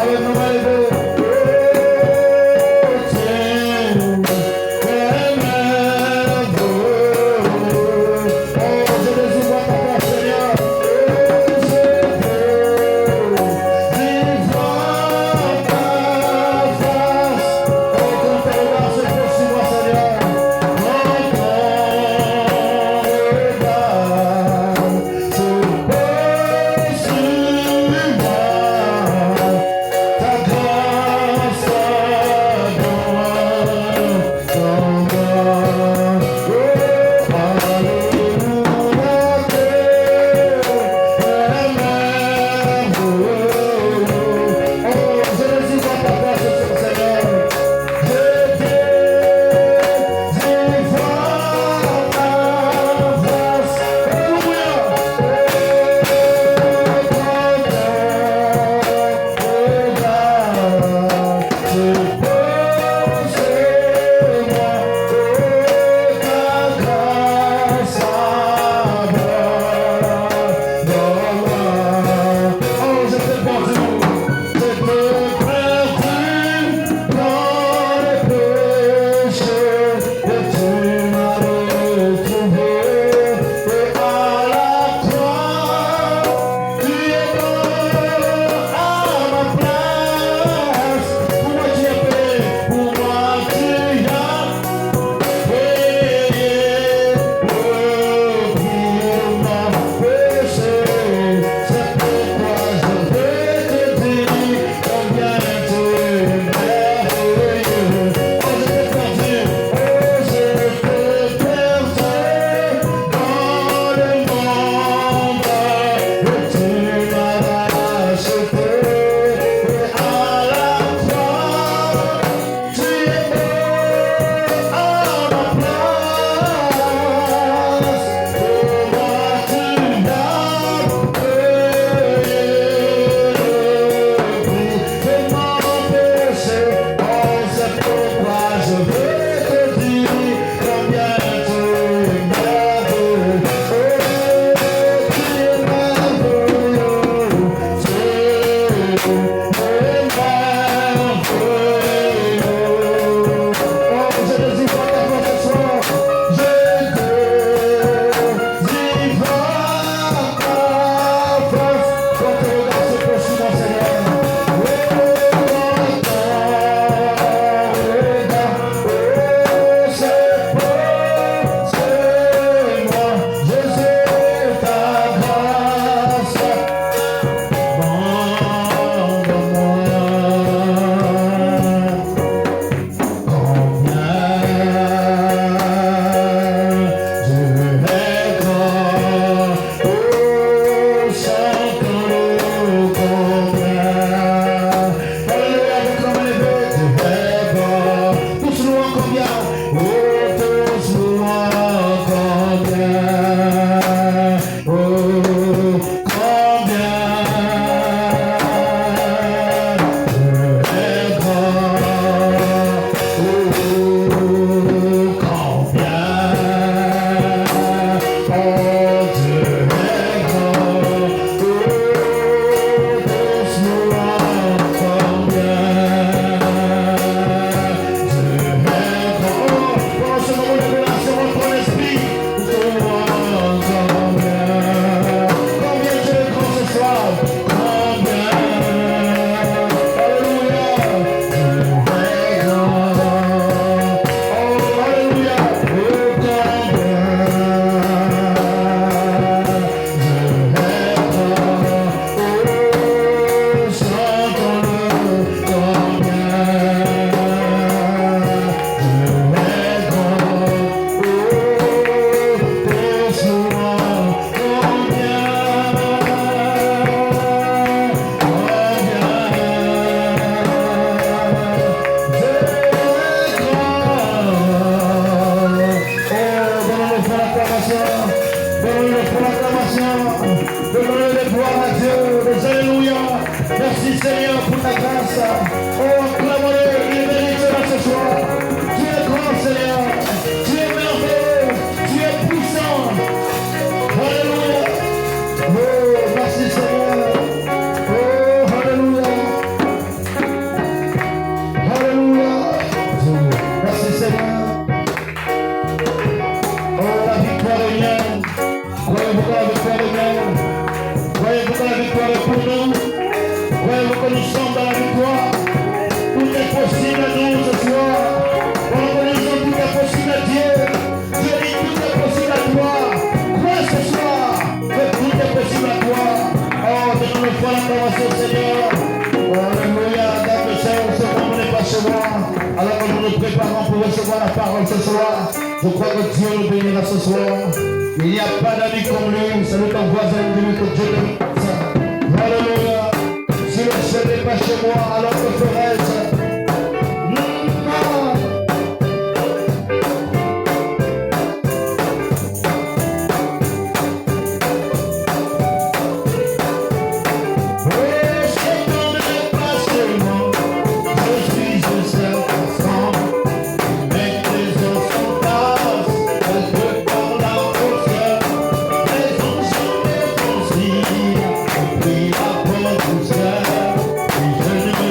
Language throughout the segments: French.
Avec nous, Merci Seigneur pour ta grâce. Oh, acclamons-le, il mérite cela ce soir. Tu es grand Seigneur, tu es merveilleux, tu es puissant. Alléluia. Oh, merci Seigneur. Oh, alléluia. Alléluia. Merci Seigneur. Oh, la victoire est mienne. Croyez-vous que la victoire est mienne? Croyez-vous que la victoire est pour nous? Croyez-vous que nous sommes dans la victoire? Tout est possible à nous ce soir. Pendant que nous sommes, tout est possible à Dieu. Dieu dit tout est possible à toi. Crois ce soir que tout est possible à toi. Oh, donne-nous foi l'acclamation Seigneur. Oh, alléluia. Dame le Seigneur, ce moment n'est pas chez moi. Alors que nous nous préparons pour recevoir la parole ce soir, je crois que Dieu nous bénira ce soir. Il n'y a pas d'ami comme lui. Salut ton voisin, dis-lui que Dieu te bénisse. Alléluia. Si le ciel n'est pas chez moi, alors que ferais-je? Je ne me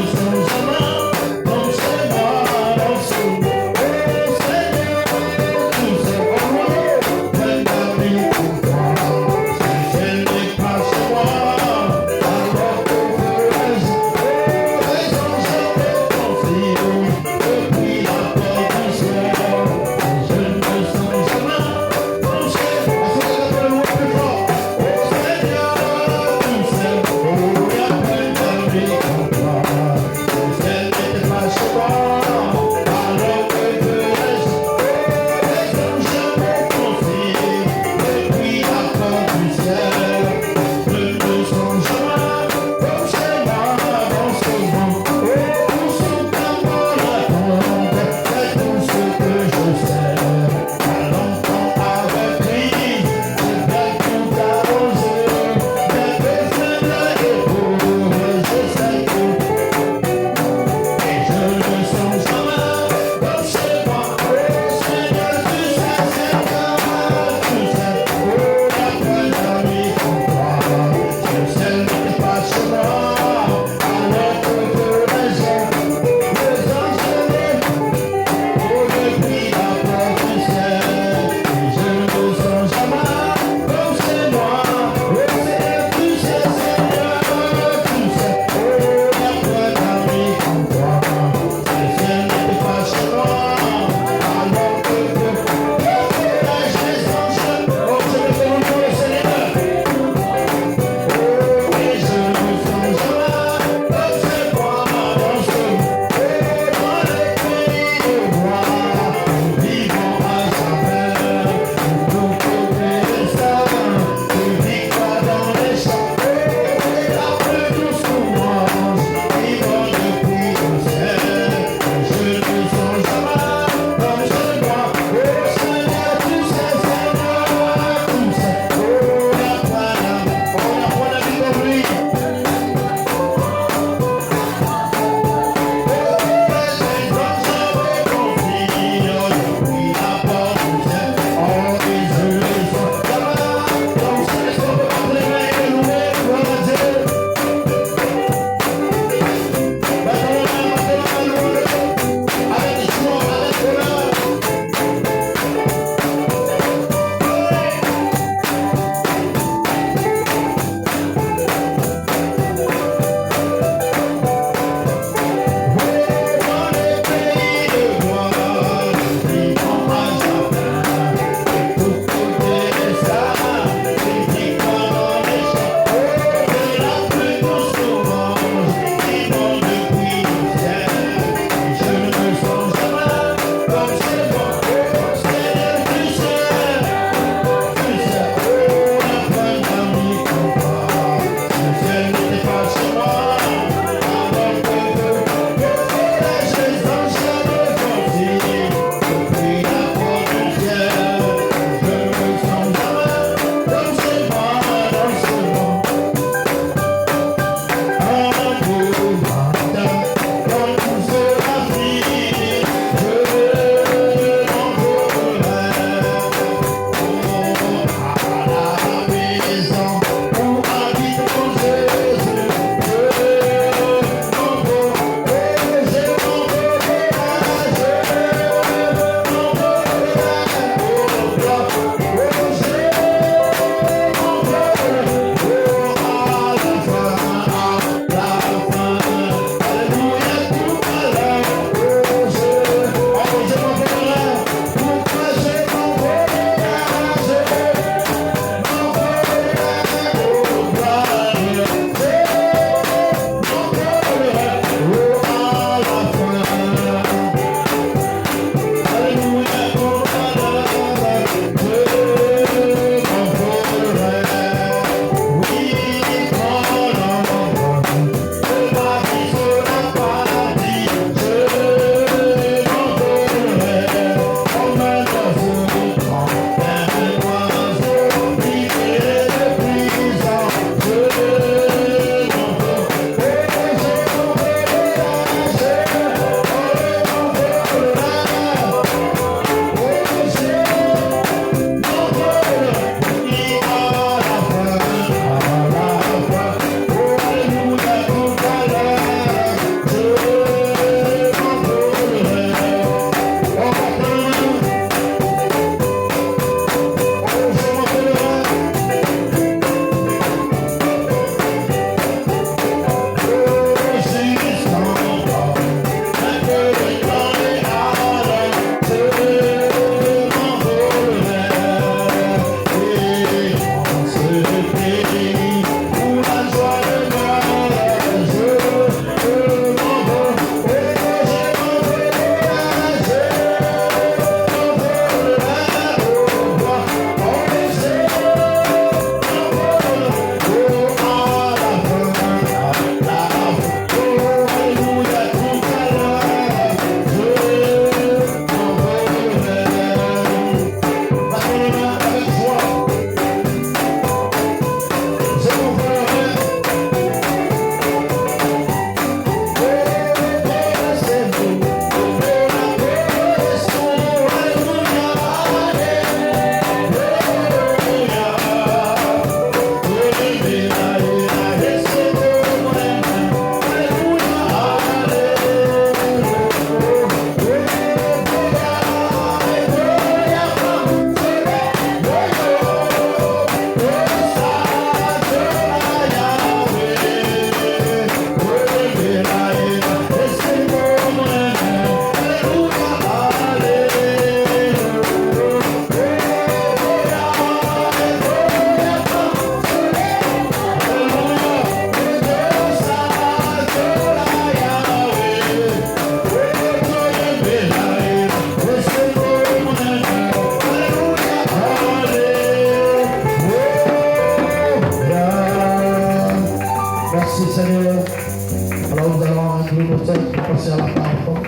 incline nos têtes pour passer à la parole.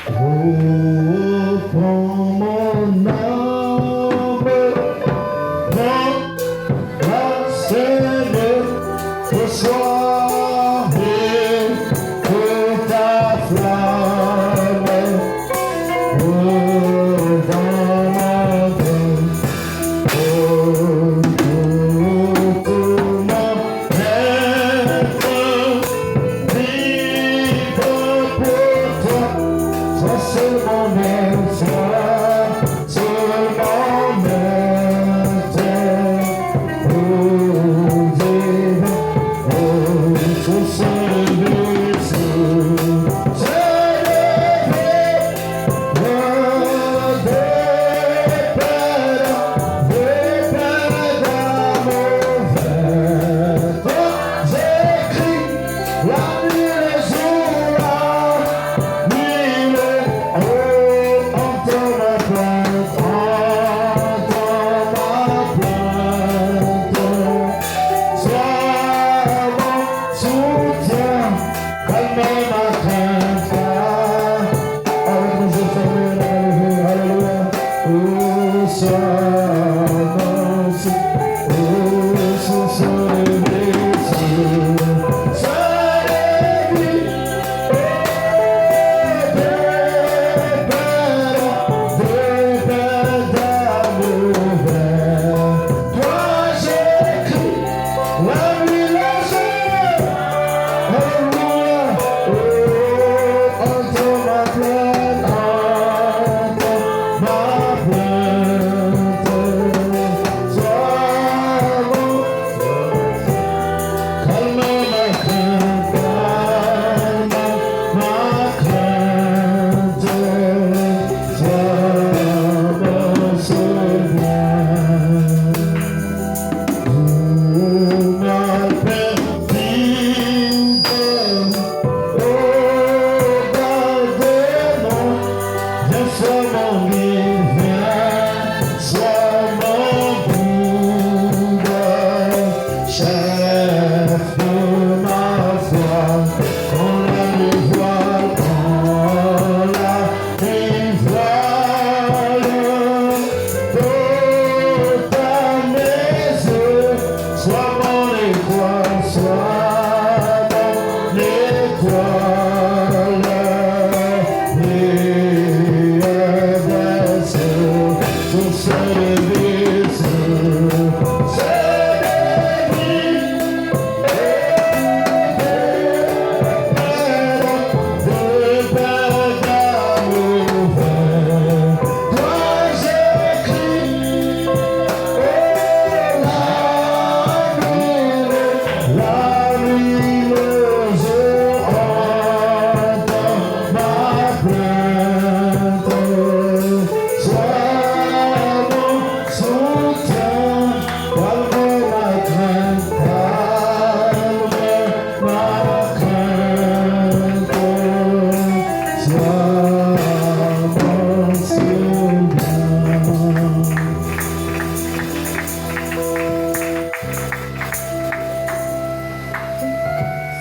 Oh, prends mon âme, prends la Seigneur, reçois pour ta flamme. Oh, dans ma vie, oh, tout mon être, vive pour toi. Sois seulement maître, seulement maître. Oh, Dieu, oh, tout service,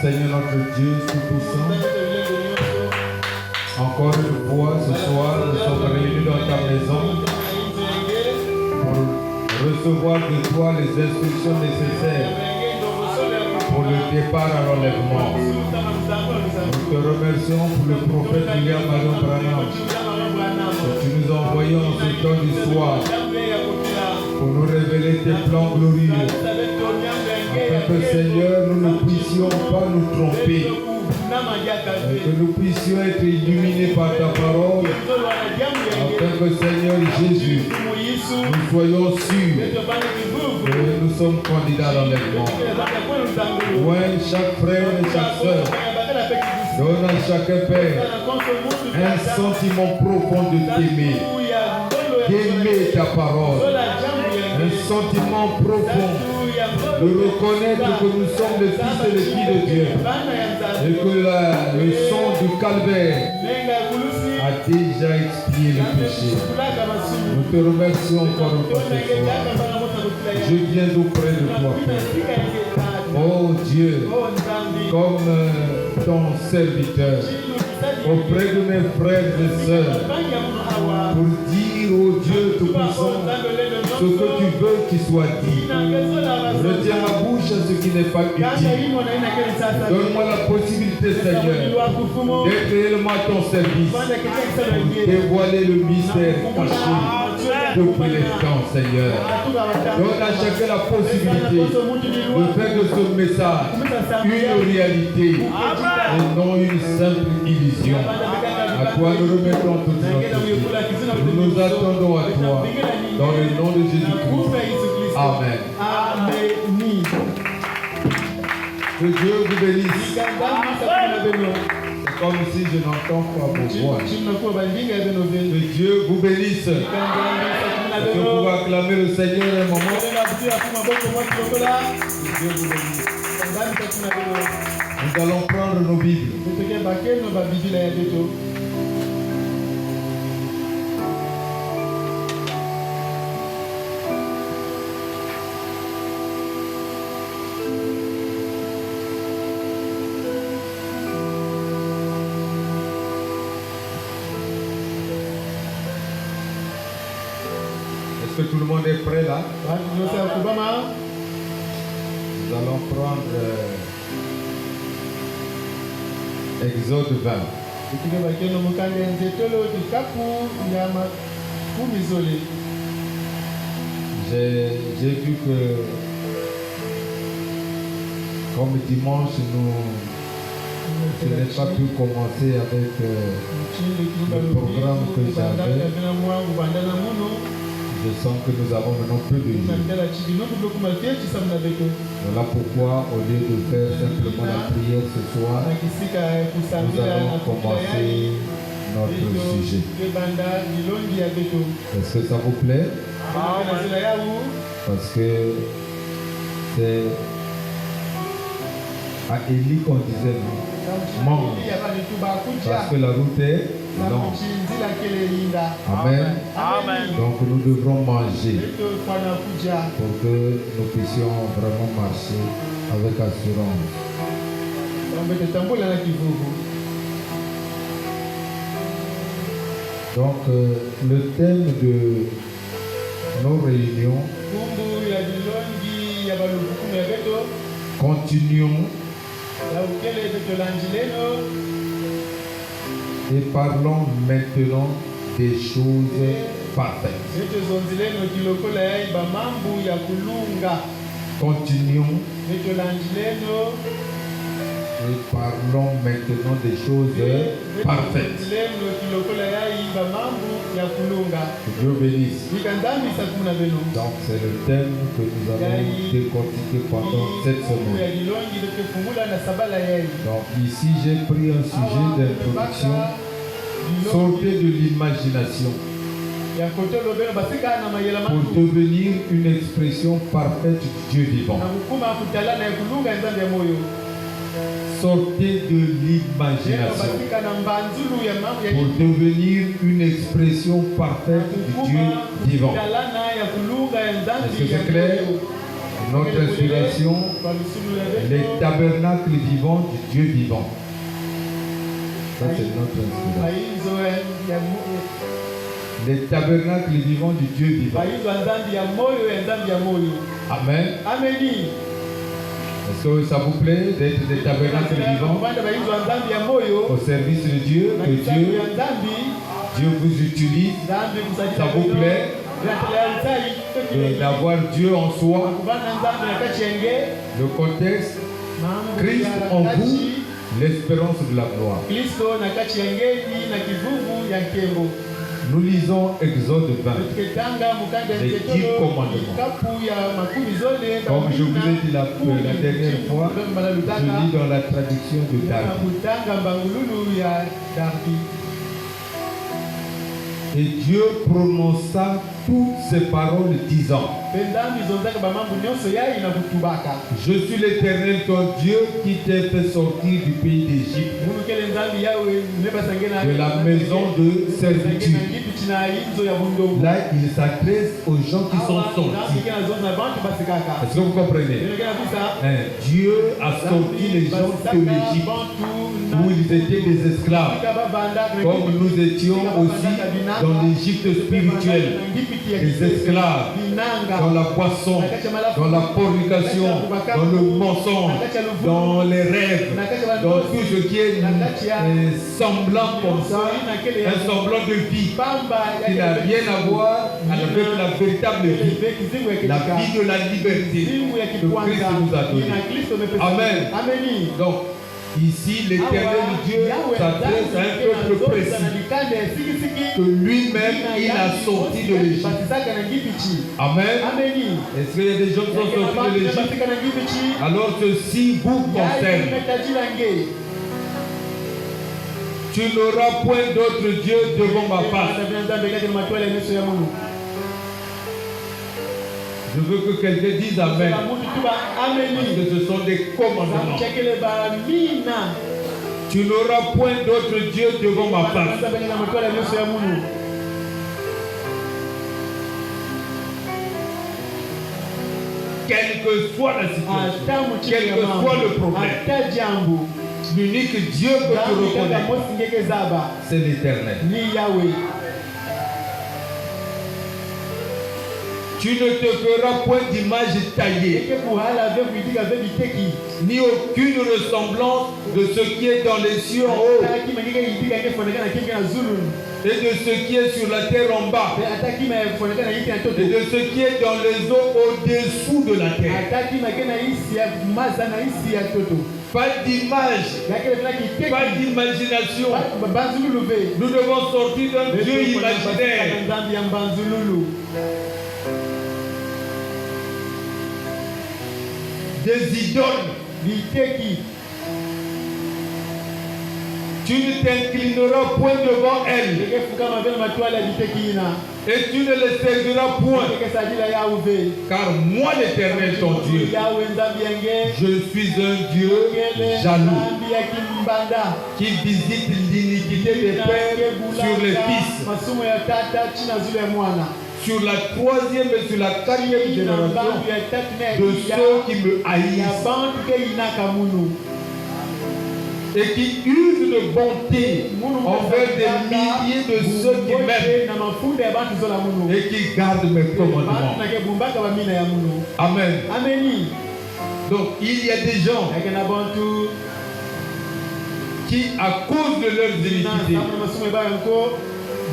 Seigneur notre Dieu Tout-Puissant, encore une fois ce soir, nous sommes réunis dans ta maison pour recevoir de toi les instructions nécessaires pour le départ à l'enlèvement. Nous te remercions pour le prophète William Marion Branham que tu nous as envoyé en ce temps du soir pour nous révéler tes plans glorieux, afin que Seigneur, nous ne puissions pas nous tromper, que nous puissions être illuminés par ta parole, afin que Seigneur Jésus, nous soyons sûrs que nous sommes candidats à l'enlèvement. Ouais, chaque frère et chaque sœur, donne à chacun, Père, un sentiment profond de t'aimer, d'aimer ta parole, un sentiment profond de reconnaître que nous sommes le fils et les filles de Dieu, et que le sang du calvaire a déjà expié le péché. Nous te remercions encore une fois ce soir. Je viens auprès de toi, Père. Oh Dieu, comme ton serviteur, auprès de mes frères et sœurs, pour dire au Dieu Tout-Puissant ce que tu veux qu'il soit dit. Retiens ma bouche à ce qui n'est pas utile. Donne-moi la possibilité, Seigneur, d'être réellement à ton service, pour dévoiler le mystère caché depuis les temps, Seigneur. Donne à chacun la possibilité de faire de ce message une réalité et non une simple illusion. À toi nous remettons toute notre vie. Nous nous attendons à toi dans le nom de Jésus-Christ. Amen. Que Dieu vous bénisse. C'est comme si je n'entends pas vos voix. Que Dieu vous bénisse. Est-ce que vous pouvez acclamer le Seigneur un moment? Nous allons prendre nos Bibles. Est-ce que tout le monde est prêt là? Nous allons prendre Exode 20. J'ai vu que comme dimanche, je n'ai pas pu commencer avec le programme que j'avais. Je sens que nous avons maintenant peu de jours. Voilà pourquoi, au lieu de faire simplement la prière ce soir, nous allons commencer notre sujet. Est-ce que ça vous plaît? Parce que c'est à Élie qu'on disait non. Mange. Parce que la route est longue. Amen. Donc nous devrons manger pour que nous puissions vraiment marcher avec assurance. Donc le thème de nos réunions, continuons et parlons maintenant des choses parfaites. Continuons et parlons maintenant des choses parfaites. Que Dieu bénisse. Donc c'est le thème que nous allons décortiquer pendant cette semaine. Donc ici j'ai pris un sujet d'introduction. Sortez de l'imagination pour devenir une expression parfaite du Dieu vivant. Sortez de l'imagination pour devenir une expression parfaite du Dieu vivant. Est-ce que c'est clair? Notre inspiration, les tabernacles vivants du Dieu vivant. Ça c'est notre inspiration. Les tabernacles vivants du Dieu vivant. Amen. Est-ce que ça vous plaît d'être des tabernacles vivants au service de Dieu, que Dieu vous utilise? Ça vous plaît d'avoir Dieu en soi? Le contexte, Christ en vous, l'espérance de la gloire. Nous lisons Exode 20, les 10 commandements. Comme je vous ai dit la dernière fois, je lis dans la traduction de Darby. Et Dieu prononça toutes ces paroles disant: je suis l'Éternel ton Dieu qui t'ai fait sortir du pays d'Égypte, de la maison de servitude. Là, il s'adresse aux gens qui sont sortis. Est-ce que vous comprenez? Dieu a sorti les gens de l'Égypte où ils étaient des esclaves. Comme nous étions aussi dans l'Égypte spirituelle, des esclaves, dans la poisson, dans la fornication, dans le mensonge, dans les rêves, dans tout ce qui est semblant comme ça, un semblant de vie qui n'a rien à voir avec la véritable vie, la vie de la liberté que Christ nous a donnée. Amen. Donc, ici, l'Éternel Dieu s'adresse à un peuple précis que lui-même, il a sorti de l'Égypte. Amen. Est-ce qu'il y a des gens qui sont sortis de l'Égypte? Alors ceci vous concerne. Tu n'auras point d'autre Dieu devant ma face. Je veux que quelqu'un dise Amen. Parce que ce sont des commandements. Tu n'auras point d'autre Dieu devant ma face. Quelle que soit la situation, quel que soit le problème, l'unique Dieu que tu reconnais, c'est l'Éternel. Tu ne te feras point d'image taillée, ni aucune ressemblance de ce qui est dans les cieux en haut, et de ce qui est sur la terre en bas, et de ce qui est dans les eaux au-dessous de la terre. Pas d'image, pas d'imagination. Nous devons sortir d'un Dieu imaginaire. Des idoles. Tu ne t'inclineras point devant elles. Et tu ne les serviras point. Car moi l'Éternel ton Dieu, je suis un Dieu jaloux, qui visite l'iniquité des pères sur les fils, sur la troisième et sur la quatrième génération de ceux qui me haïssent, et qui usent de bonté envers des milliers de ceux qui m'aiment et qui gardent mes commandements. Amen. Donc il y a des gens qui, à cause de leurs iniquités,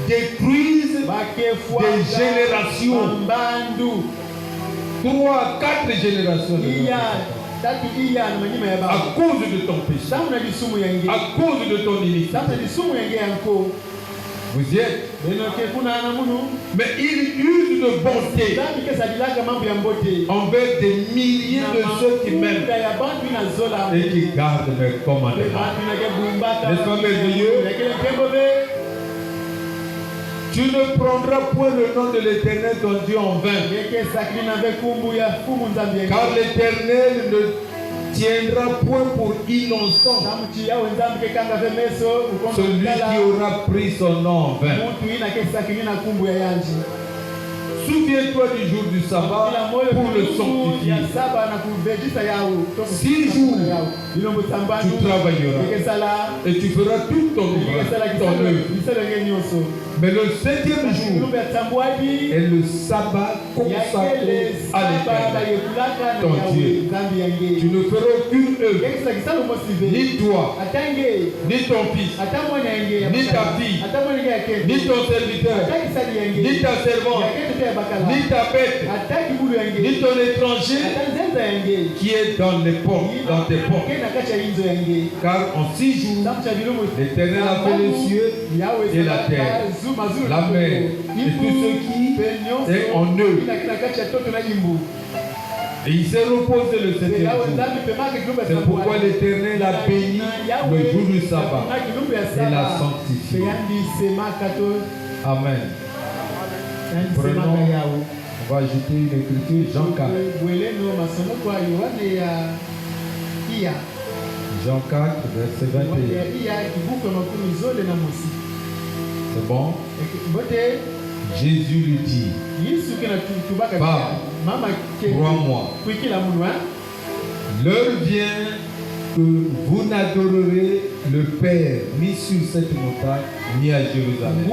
détruisent des générations, 3, 4 générations à cause de ton péché, à cause de ton iniquité. Vous y êtes. Mais il use de bonté envers des milliers de ceux qui m'aiment et qui gardent mes commandements. N'est-ce pas merveilleux? Tu ne prendras point le nom de l'Éternel ton Dieu en vain, car l'Éternel ne tiendra point pour innocent celui qui aura pris son nom en vain. Souviens-toi du jour du sabbat pour le sanctifier. 6 jours, tu travailleras et tu feras tout ton ouvrage, ton œuvre. Mais le 7e jour est le sabbat consacré à l'Éternel, ton Dieu. Tu ne feras aucune œuvre, ni toi, ni ton fils, ni ta fille, ni ton serviteur, ni ta servante, ni ta bête, ni ton étranger qui est dans les portes, dans tes portes. Car en 6 jours, l'Éternel a fait les cieux et la terre, la mer et tout ce qui est en eux. Et il s'est reposé le 7e jour. C'est pourquoi l'Éternel a béni le jour du sabbat et l'a sanctifié. Amen. Prenons, on va ajouter une écriture, Jean 4. Jean 4, verset 21. C'est bon? Jésus lui dit, Femme, crois-moi, l'heure vient que vous n'adorerez le Père ni sur cette montagne ni à Jérusalem.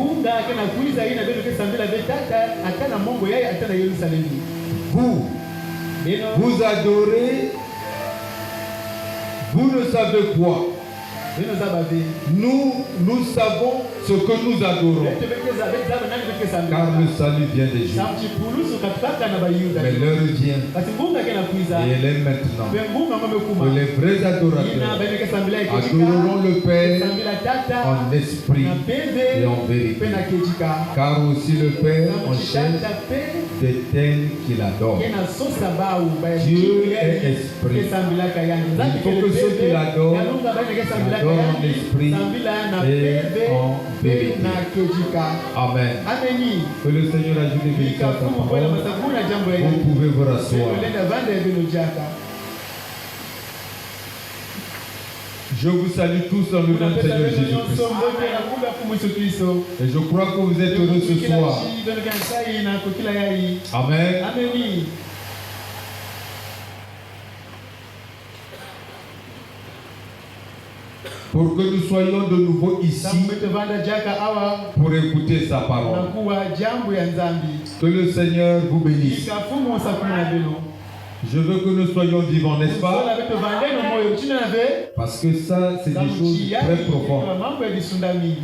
Vous adorez, vous ne savez quoi. Nous savons ce que nous adorons, car le salut vient des Juifs. Mais l'heure vient, et elle est maintenant, que les vrais adorateurs adoreront le Père en esprit et en vérité, car aussi le Père en cherche des tels qu'il adore. Dieu est esprit. Il faut que ceux qui l'adorent en esprit et en vérité. Amen. Que le Seigneur ajoute des bénédictions à sa parole. Vous pouvez vous rasseoir. Je vous salue tous dans le nom du Seigneur Jésus-Christ. Et je crois que vous êtes heureux ce soir. Amen. Pour que nous soyons de nouveau ici pour écouter sa parole. Que le Seigneur vous bénisse. Je veux que nous soyons vivants, n'est-ce pas? Parce que ça, c'est des choses très profondes.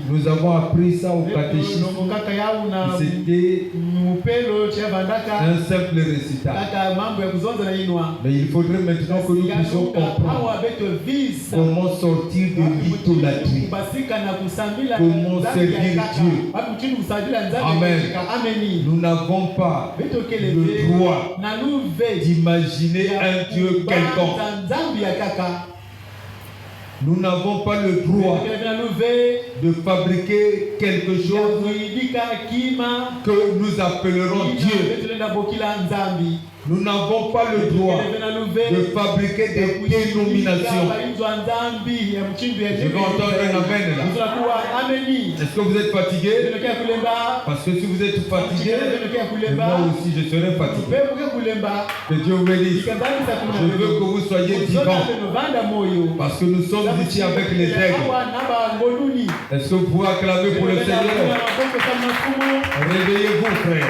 Nous avons appris ça au catéchisme. C'était un simple récital. Mais il faudrait maintenant que nous puissions comprendre comment sortir de l'idolâtrie, comment servir Dieu. Amen. Nous n'avons pas le droit d'imaginer un Dieu quelconque. Nous n'avons pas le droit de fabriquer quelque chose que nous appellerons Dieu. Nous n'avons pas le droit de fabriquer des dénominations. Je vais entendre un amen là. Est-ce que vous êtes fatigué? Parce que si vous êtes fatigué, moi aussi je serai fatigué. Que Dieu vous bénisse. Je veux que vous soyez vivants. Parce que nous sommes ici avec les aigles. Est-ce que vous pouvez acclamer pour le Seigneur? Réveillez-vous, frère.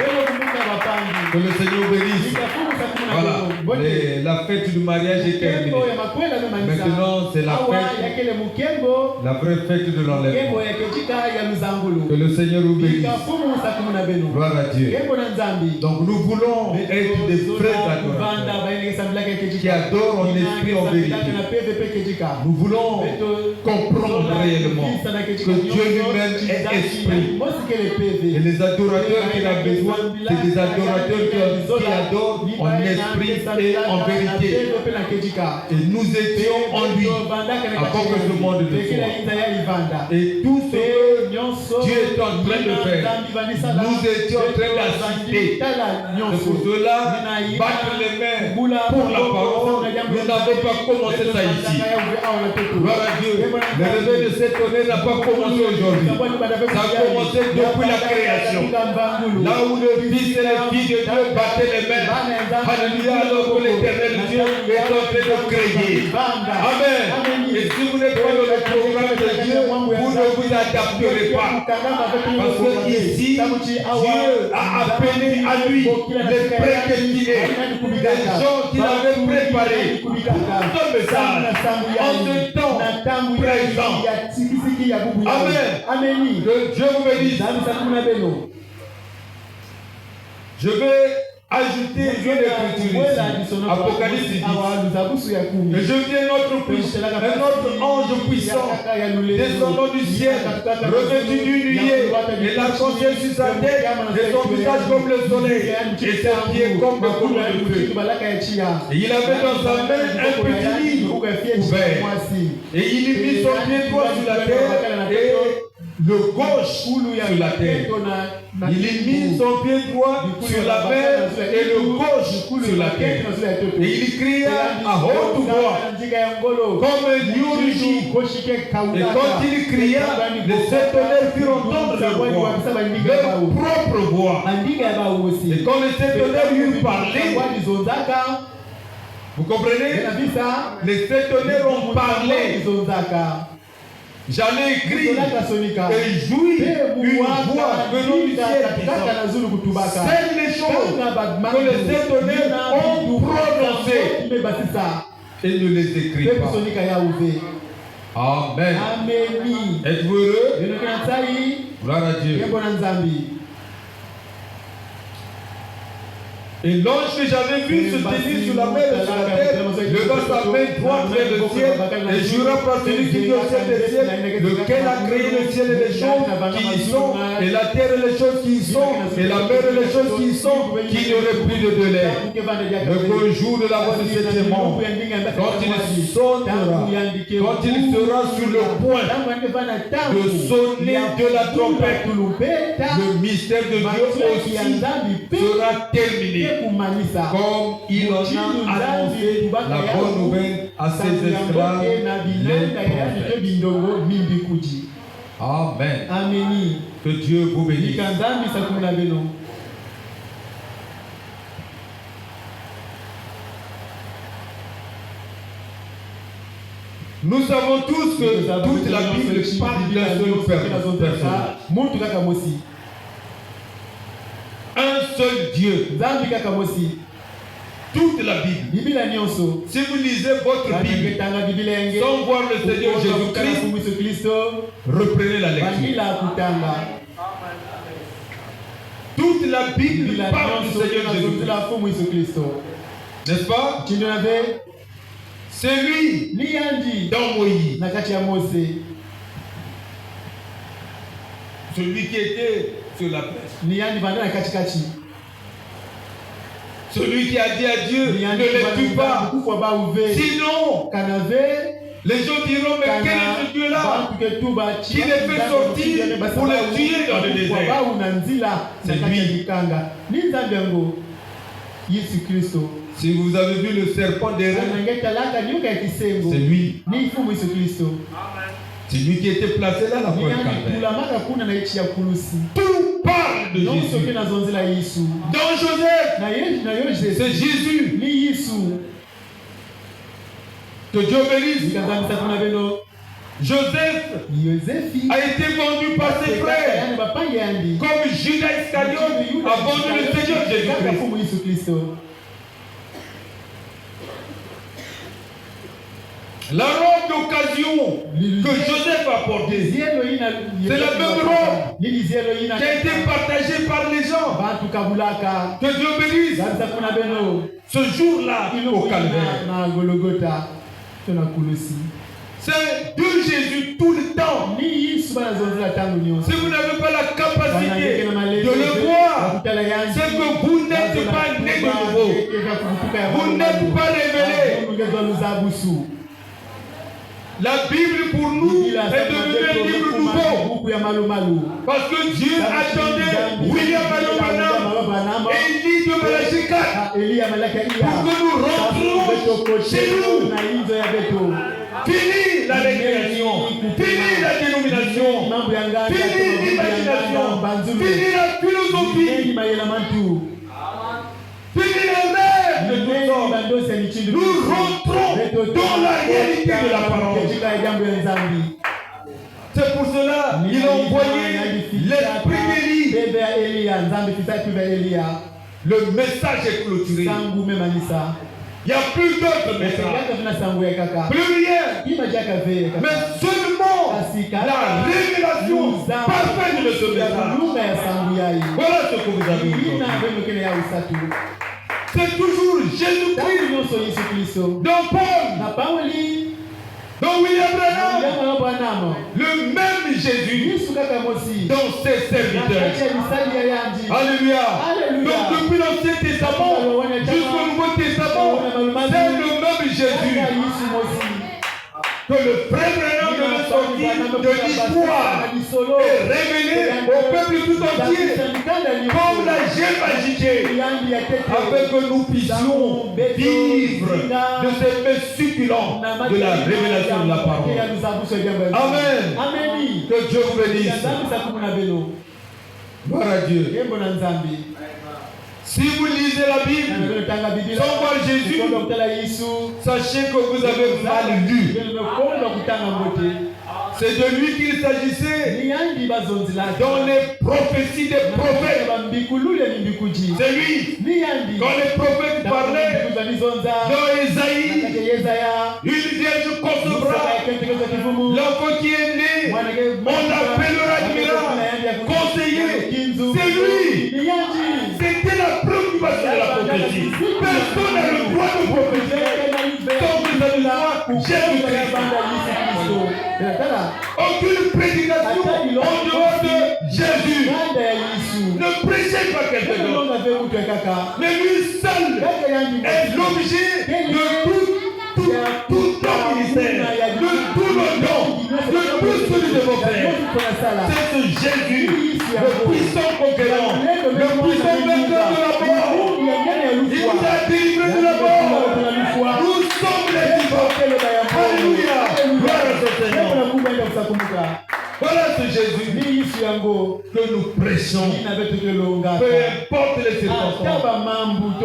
Que le Seigneur bénisse. Voilà, la fête du mariage est terminée. Maintenant, c'est la vraie fête de l'enlèvement. Que le Seigneur vous bénisse. Gloire à Dieu. Donc, nous voulons être des vrais adorateurs qui adorent en esprit, en vérité. Nous voulons comprendre réellement que Dieu lui-même est esprit. Et les adorateurs qu'il a besoin, c'est des adorateurs qui adorent en esprit et en vérité. Et nous étions en lui avant que ce monde ne soit. Et tout ce que Dieu est en train de faire, nous étions en train d'assister. C'est pour cela, battre les mains pour la parole, nous n'avons pas commencé ça ici. Gloire à Dieu. Le réveil de cette année n'a pas commencé aujourd'hui. Ça a commencé depuis la création. Là où le Fils et les filles de Dieu battaient les mains. Alléluia, alors que l'éternel Dieu est en train de créer. Amen. Et si vous n'êtes pas dans le programme de Dieu, vous ne vous adapterez pas. Parce que ici, Dieu a appelé à lui les prédestinés, les gens qu'il avait préparés pour ce message en ce temps présent. Amen. Que Dieu vous bénisse. Je vais ajouter une écriture ici. Apocalypse 10. Et je dis un autre ange puissant descendant du ciel, revêtu d'une nuée, et la conscience sur sa tête, et son visage comme le soleil, et ses pieds comme le courant de feu. Et il avait dans sa main un petit livre ouvert. Et il y mit son pied droit sur la terre, et le gauche sur la terre. Il a mis son pied droit sur la mer et le gauche sur la terre. Et il cria à haute voix comme un lion rugit. Et quand il cria, les sept tonnerres firent entendre leur voix, leur propre voix. Et quand les sept tonnerres eurent parlé, vous comprenez? Les sept tonnerres ont parlé. J'en ai écrit et joui une voix venant du ciel disant, c'est les choses que les sept tonnerres ont prononcées et ne les écrit pas. Amen. Êtes-vous heureux? Gloire à Dieu. Et l'ange que j'avais vu se tenir sur la mer et sur la terre, leva sa main droite vers le ciel et jura par celui qui vit au ciel des ciels, lequel a créé le ciel et les choses qui y sont, et la terre et les choses qui y sont, et la mer et les choses qui y sont, qu'il n'y aurait plus de délai. Mais qu'au jour de la voix du septième membre, quand il sonnera, quand il sera sur le point de sonner de la trompette, le mystère de Dieu aussi sera terminé. Comme il en a annoncé la bonne nouvelle à ses esclaves, les prophètes. Amen. Que Dieu vous bénisse. Nous savons tous que toute la Bible parle d'un seul personnage. Un seul Dieu. Toute la Bible. Si vous lisez votre Bible sans voir le Seigneur Jésus-Christ, reprenez la lecture. Toute la Bible parle du Seigneur Jésus-Christ. N'est-ce pas? C'est lui dans Moïse. Celui qui était sur la place. Celui qui a dit à Dieu, ne les tue pas. Sinon, les gens diront, mais quel est ce Dieu-là qui les fait sortir pour les tuer dans le désert? C'est lui. Si vous avez vu le serpent derrière, c'est lui. C'est lui qui était placé là, la première campagne. Tout parle de Jésus. Dans Joseph, c'est Jésus. Que Dieu bénisse. Joseph a été vendu par ses frères, comme Judas Iscariote a vendu le Seigneur Jésus-Christ. La robe d'occasion que Joseph a portée, c'est la même robe qui a été partagée par les gens. Que Dieu bénisse. Ce jour-là, au calvaire, c'est de Jésus tout le temps. Si vous n'avez pas la capacité de le voir, c'est que vous n'êtes pas né de nouveau. Vous n'êtes pas révélé. La Bible pour nous est devenue un livre nouveau. Parce que Dieu attendait William Branham et il dit de Malachie 4 pour que nous rentrions chez nous. Fini la récréation, fini la dénomination, fini l'imagination, fini la philosophie, fini les rêves de tout ça. Nous rentrons dans la réalité de la parole. C'est pour cela qu'il a envoyé l'esprit d'Élie. Le message est clôturé. Il n'y a plus d'autres messages. Plus rien. Mais seulement la révélation parfaite de ce message. Voilà ce que vous avez aujourd'hui. C'est toujours Jésus-Christ. Dans Paul. Dans William Branham. Le même Jésus dans ses serviteurs. Alléluia. Donc depuis l'Ancien Testament jusqu'au Nouveau Testament, c'est le même Jésus. Que le frère Branham devait sortir de l'histoire est révélée au peuple tout entier comme la gemme agitée, afin que nous puissions vivre de ces faits succulents de la révélation de la parole. Amen. Que Dieu vous bénisse. Gloire à Dieu. Si vous lisez la Bible sans voir Jésus, sachez que vous avez mal lu. C'est de lui qu'il s'agissait dans les prophéties des prophètes. C'est lui. Quand les prophètes parlaient dans Ésaïe, une vierge concevra l'enfant qui est né, on l'appellera admirable, conseiller. C'est lui. C'était la préoccupation de la prophétie. Personne n'a le droit de prophétiser tant que ça ne soit Jésus-Christ. Aucune prédication en dehors de Jésus. Ne prêchez pas quelqu'un d'autre. Mais lui seul est l'objet de tout ton ministère, de tout le don, de tout celui de vos pères. C'est ce Jésus, le puissant conquérant, le puissant vainqueur de la mort. Il nous a délivrés de la mort. Nous sommes les vivants. Alléluia. Gloire à son Seigneur. Voilà ce Jésus que nous prêchons. Peu importe les circonstances.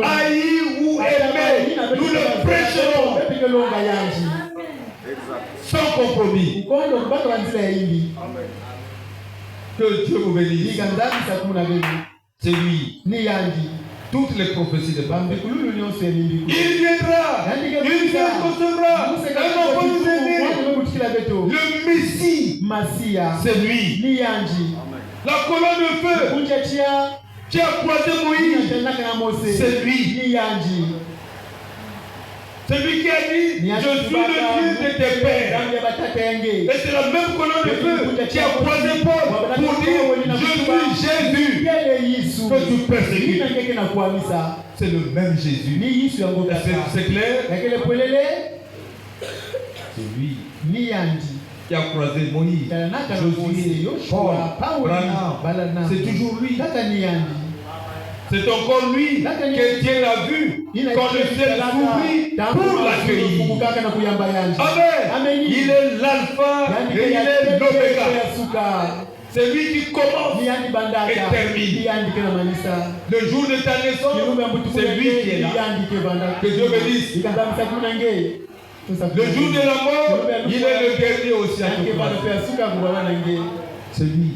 Haï ou aimé, nous le prêcherons. Sans compromis. Que Dieu vous bénisse. C'est lui. Toutes les prophéties de Pâques. Il viendra. Il concevra. Un enfant nous est né. Le Messie. C'est lui. La colonne de feu qui a croisé Moïse. C'est lui. C'est lui qui a dit, je suis le Dieu de tes pères. Et c'est la même colonne de feu qui a croisé Paul pour dire, je suis Jésus que tu persécutes. C'est le même Jésus. C'est clair? C'est lui qui a croisé Moïse, Josué, Paul, Branham. C'est toujours lui. C'est encore lui que Dieu a vu quand le ciel s'ouvrit pour l'accueillir. Amen. Il est l'alpha et il est l'oméga. C'est lui qui commence et termine. Le jour de ta naissance, c'est lui qui est là. Que Dieu bénisse. Le jour de la mort, il est le dernier aussi. C'est lui.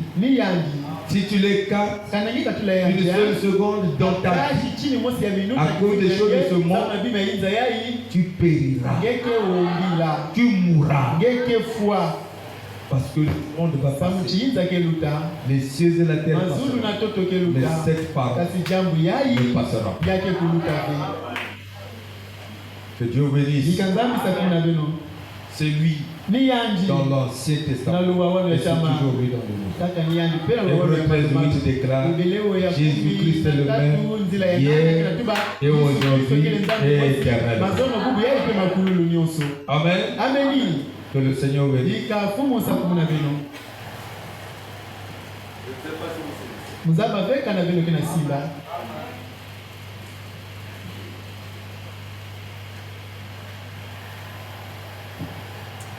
Si tu l'écartes une seule seconde dans ta vie, à cause des choses de ce monde, tu périras. Tu mourras. Parce que le monde va passer. Les cieux et la terre passeront. Mais cette parole ne passera pas. Que Dieu bénisse. C'est lui dans l'Ancien Testament. Et c'est toujours lui dans le Nouveau. Hébreux 13:8 déclare Jésus-Christ est le même hier et aujourd'hui et éternellement. Amen. Que le Seigneur bénisse.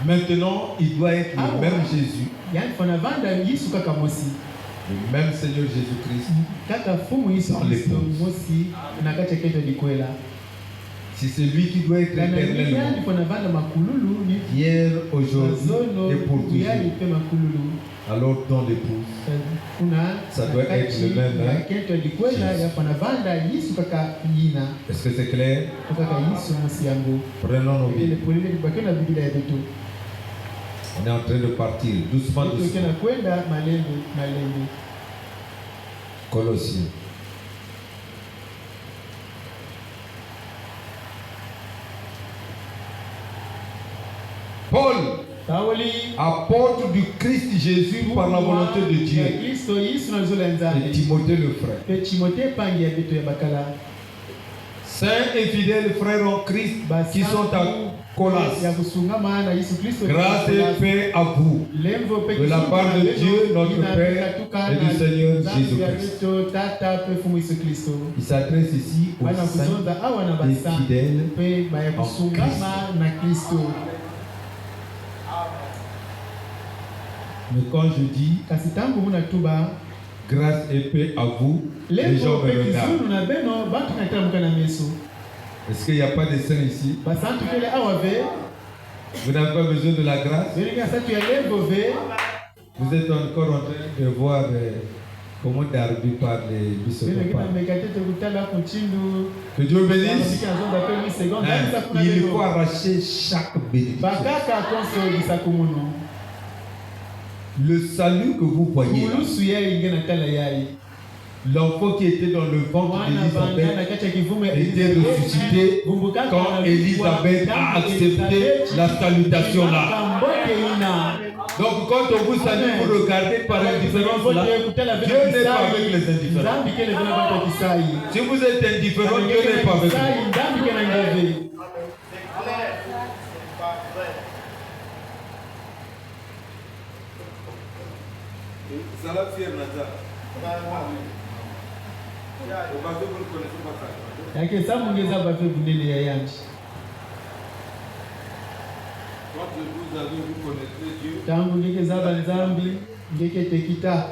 Maintenant, il doit être le même Jésus, le même Seigneur Jésus-Christ dans l'épouse. Si c'est lui qui doit être éternellement, hier, aujourd'hui et pour toujours, alors dans l'épouse, ça doit être le même. Est-ce que c'est clair? Prenons nos Bibles. On est en train de partir doucement, doucement. Colossiens. Paul, apôtre du Christ Jésus par la volonté de Dieu. Et Timothée le frère. Saints et fidèles frères en Christ qui sont à Colas. ya kusungama na Yesu Kristo. Grâce et paix à vous, de la part de Dieu, notre Père, et du Seigneur Jésus-Christ. Il s'adresse ici aux saints et fidèles en Christ. Mais quand je dis grâce et paix à vous, les gens me regardent. Est-ce qu'il n'y a pas de saints ici? Vous n'avez pas besoin de la grâce? Vous êtes encore en train de voir comment Darby parle et Bissot-Papa. Que Dieu bénisse. Il faut arracher chaque bénédiction. Le salut que vous voyez là, l'enfant qui était dans le ventre d'Élisabeth était ressuscité quand Élisabeth a accepté la salutation là. Donc quand on vous salue, vous regardez par indifférence là, Dieu n'est pas avec les indifférents. Si vous êtes indifférent, Dieu n'est pas avec vous. yake samungeza bafe bunene ya yanji. Tangu ngeke zaba nzambi ngeke tekita.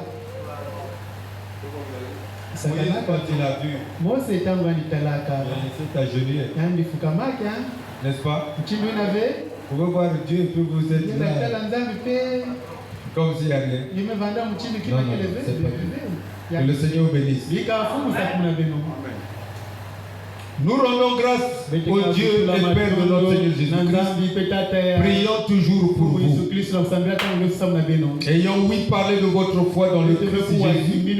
Mose tangu anitalaka. Yandi fukamaka. N'est-ce pas? Mchindu inave. Vous pouvez voir Dieu et puis vous êtes là. Comme s'il n'y a rien. Non, c'est pas tout. Que le Seigneur bénisse. Nous rendons grâce au Dieu et Père de notre Seigneur Jésus-Christ. Prions toujours pour vous. Ayant oui parlé de votre foi dans le Christ Jésus et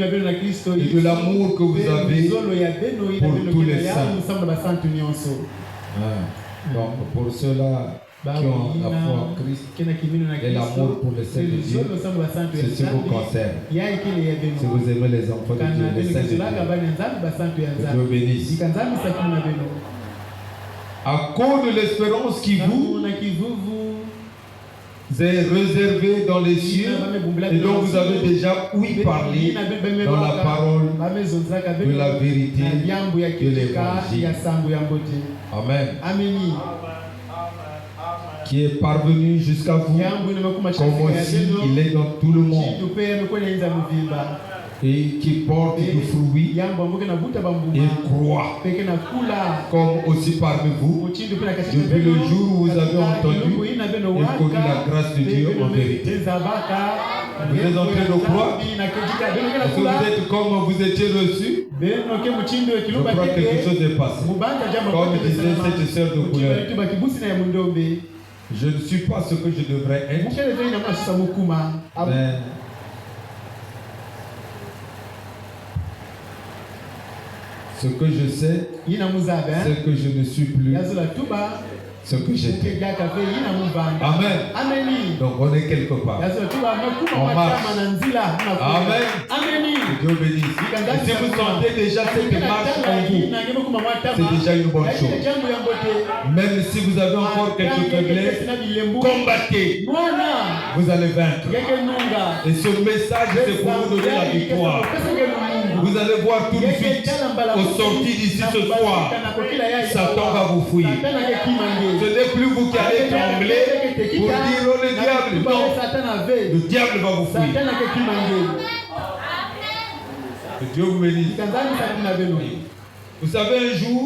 de l'amour que vous avez pour tous les saints. Donc pour ceux-là qui ont la foi en Christ et l'amour pour les saints de Dieu, c'est ce qui vous concerne. Si vous aimez les enfants de Dieu, les saints de Dieu, que Dieu bénisse. À cause de l'espérance qui vous est réservée dans les cieux et dont vous avez déjà ouï parler dans la parole de la vérité de l'évangile. Amen. Qui est parvenu jusqu'à vous, comme aussi il est dans tout le monde, et qui porte du fruit et croit, comme aussi parmi vous, depuis le jour où vous avez entendu et connu la grâce de Dieu en vérité. Vous êtes en train de croire? Est-ce que vous êtes comme vous étiez reçu? Je crois que quelque chose est passé. Comme disait cette sœur de couleur, je ne suis pas ce que je devrais être, mais ce que je sais, c'est que je ne suis plus ce que j'étais. Amen. Donc on est quelque part. On marche. Amen. Que Dieu bénisse. Et si vous sentez déjà cette marche en vous, c'est déjà une bonne chose. Même si vous avez encore quelques faiblesses, combattez. Vous allez vaincre. Et ce message, c'est pour vous donner la victoire. Vous allez voir tout de suite, au sortir d'ici ce soir, Satan va vous fuir. Ce n'est plus vous qui allez trembler pour dire oh le diable. Non, le diable va vous fuir. Que Dieu vous bénisse. Vous savez, un jour,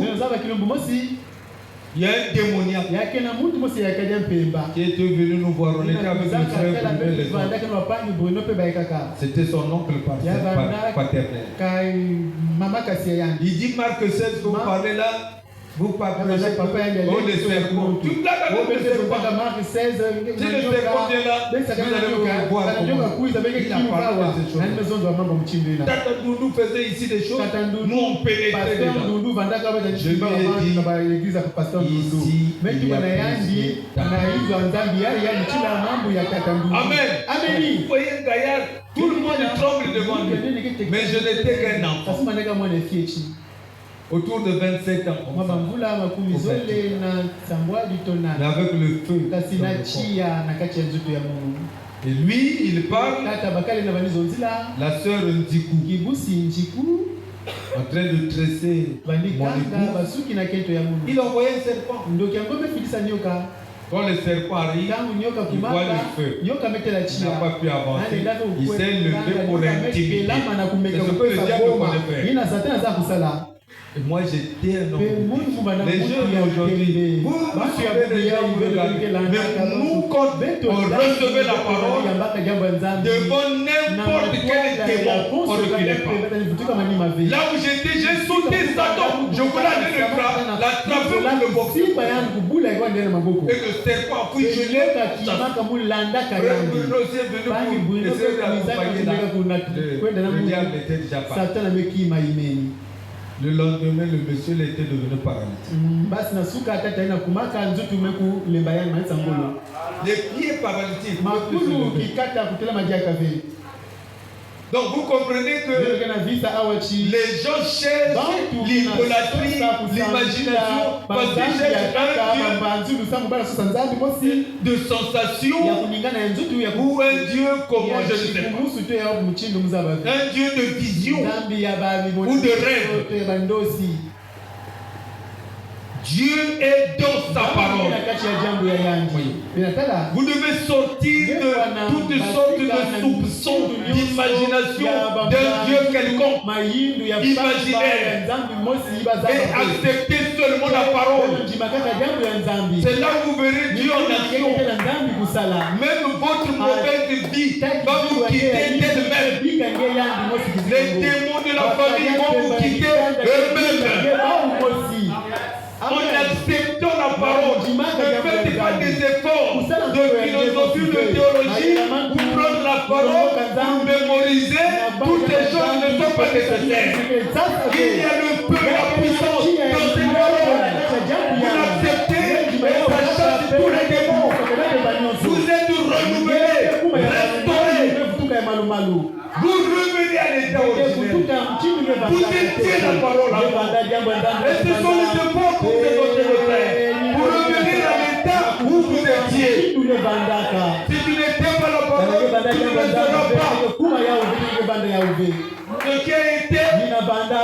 il y a un démoniaque qui était venu nous voir. On était avec le frère Bruno. C'était son oncle paternel. Il dit Marc 16 que vous parlez là. Vous parlez de les serpents. Toute la gamme de serpents. Si le serpent est là, vous allez vous voir comment il a parlé de ces choses. Tatandoudou faisait ici des choses. Nous on pénétrait dedans. Je lui ai dit, ici, il y a Amen. Vous voyez un gaillard, tout le monde tremble devant lui. Mais je n'étais qu'un enfant. autour de 27 ans. mwa bamvula makumi zole na sambwadi to Mais nane avec le feu. kasi dans na le corps. chia na kati ya nzoto ya mungu. Et lui, il parle, Tata bakale na banizo nzila la sœur Ndiku, kibusi njiku en train de tresser mon bandikanga époux. basuki na keto ya mungu. Il a envoyé un serpent. Ndoki yango mefilisa nyoka. Quand le serpent arrive, Tangu nyoka il voit kumaka le feu. nyoka metela Il chia n'a pas pu avancer. Il s'est levé pour intimider. intimider. C'est ce que le diable connaît faire. Ina satana za kusala. Et moi, j'étais un homme. Les Les jeunes d'aujourd'hui, vous savez déjà, vous regardez. Mais nous, quand on recevait la parole, devant n'importe quel démon, on ne reculait pas. Là où j'étais, j'ai sauté Satan. Je voulais aller l'attraper pour le boxer. Et le serpent a pris, je l'ai Frère Bruno est venu pour essayer d'accompagner là. Le diable était déjà parti. Le lendemain, le monsieur était devenu paralytique. Les pieds paralytiques. Donc vous comprenez que les gens cherchent l'idolâtrie, l'imagination, parce qu'ils cherchent un Dieu de sensation ou un Dieu comment je ne sais pas. Un Dieu de vision ou de rêve. Dieu est dans sa parole. Vous devez sortir de toutes sortes de soupçons, d'imagination d'un Dieu quelconque, imaginaire, et accepter seulement la parole. C'est là où vous verrez Dieu en action. Même votre mauvaise vie va vous quitter d'elle-même. Les démons de la famille vont vous quitter eux-mêmes. En acceptant la parole, ne faites pas des efforts de philosophie, de théologie, pour prendre la parole, pour mémoriser. Toutes ces choses ne sont pas nécessaires. Il y a le feu, la puissance dans ces paroles. Vous l'acceptez et ça chasse tous les démons. Vous êtes renouvelés, restaurés. Vous revenez à l'état originel. Vous étiez la parole avant. Et ce sont les efforts pour ces autres frères. Vous revenez à l'état où vous étiez. Si tu n'étais pas la parole, tu ne le seras pas. Ce qui a été, et